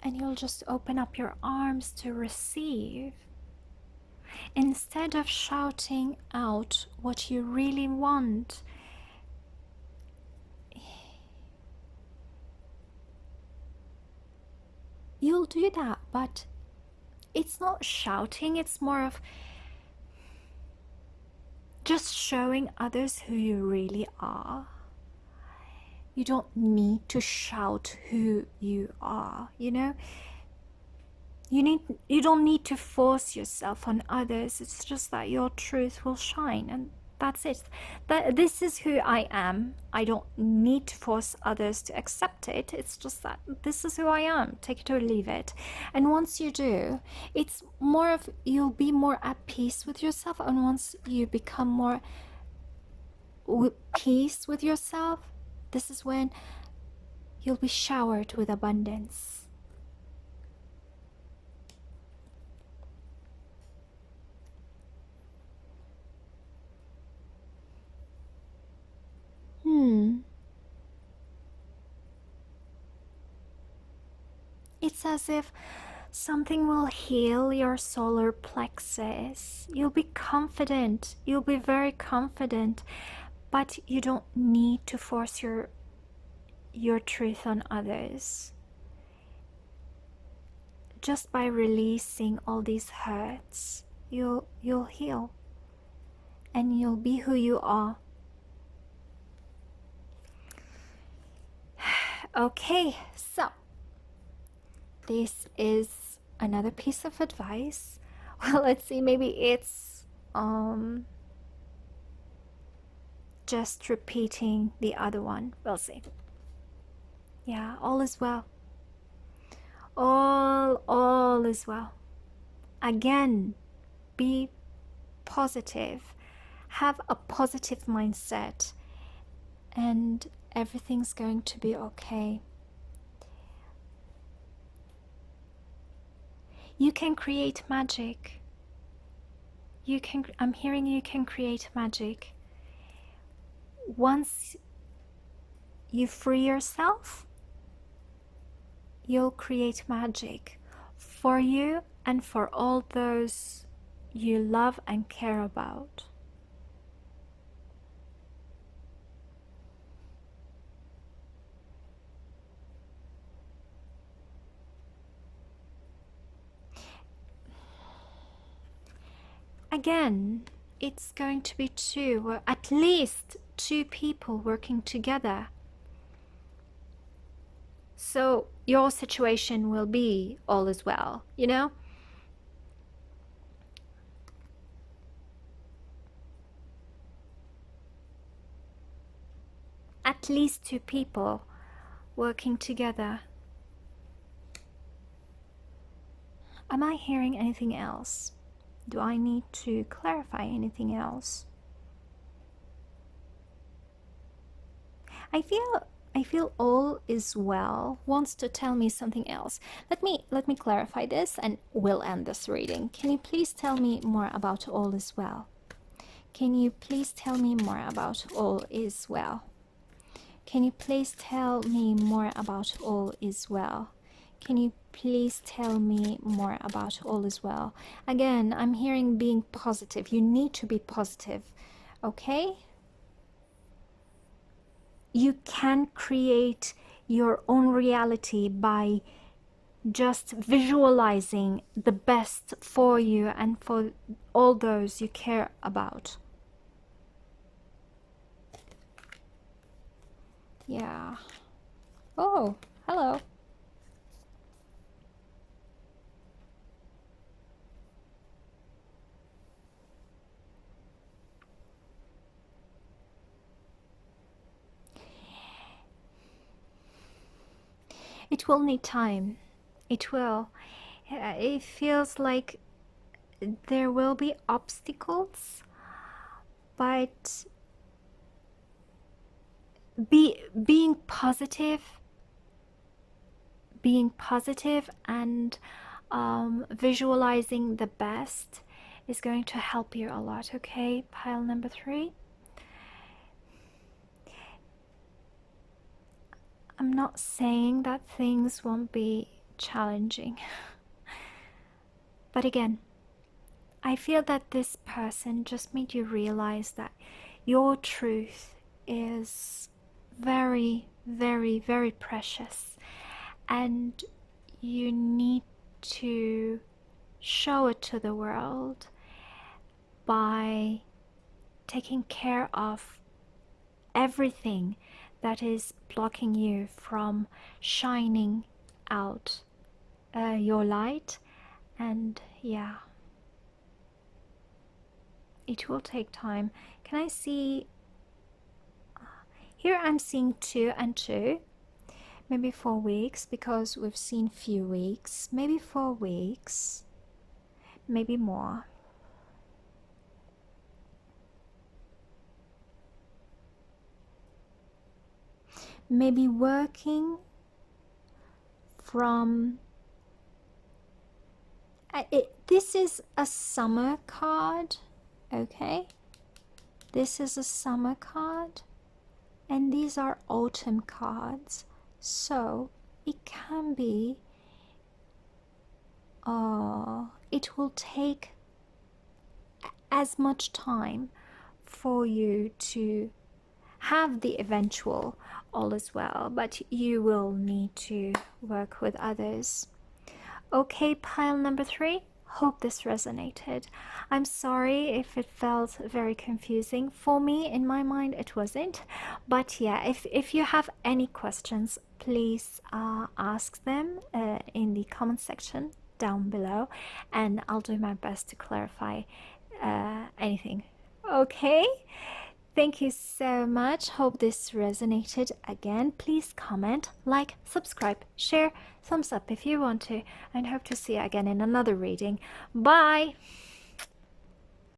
and you'll just open up your arms to receive. Instead of shouting out what you really want, you'll do that, but it's not shouting, it's more of just showing others who you really are. You don't need to shout who you are, you know? You don't need to force yourself on others. It's just that your truth will shine, and that's it. This is who I am. I don't need to force others to accept it. It's just that this is who I am. Take it or leave it. And once you do, it's more of you'll be more at peace with yourself. And once you become more at peace with yourself, this is when you'll be showered with abundance. It's as if something will heal your solar plexus. You'll be confident. You'll be very confident, but you don't need to force your truth on others. Just by releasing all these hurts, you'll heal, and you'll be who you are. Okay, so this is another piece of advice. Well, let's see, maybe it's just repeating the other one. We'll see. Yeah, all is well. All is well. Again, be positive. Have a positive mindset, and everything's going to be okay. You can create magic. I'm hearing you can create magic. Once you free yourself, you'll create magic for you and for all those you love and care about. Again, it's going to be two, or at least two people working together. So your situation will be all is well, you know? At least two people working together. Am I hearing anything else? Do I need to clarify anything else? I feel all is well wants to tell me something else. Let me clarify this and we'll end this reading. Can you please tell me more about all is well? Can you please tell me more about all is well? Can you please tell me more about all is well? Can you please tell me more about all is well? Again, I'm hearing being positive. You need to be positive, okay? You can create your own reality by just visualizing the best for you and for all those you care about. Yeah. Oh, hello. It will need time. It will. It feels like there will be obstacles, but being positive and visualizing the best is going to help you a lot, okay? Pile number 3. I'm not saying that things won't be challenging. But again, I feel that this person just made you realize that your truth is very, very, very precious. And you need to show it to the world by taking care of everything that is blocking you from shining out your light. And yeah, it will take time. Can I see here? I'm seeing 2 and 2, maybe 4 weeks, because we've seen few weeks, maybe 4 weeks, maybe more. Maybe working from this is a summer card, okay? This is a summer card, and these are autumn cards, so it can be it will take as much time for you to have the eventual all is well, but you will need to work with others. Okay, pile number 3, Hope this resonated. I'm sorry if it felt very confusing. For me, in my mind, it wasn't. But yeah, if you have any questions, please ask them in the comment section down below, and I'll do my best to clarify anything. Okay? Thank you so much. Hope this resonated. Again, please comment, like, subscribe, share, thumbs up if you want to, and hope to see you again in another reading. Bye!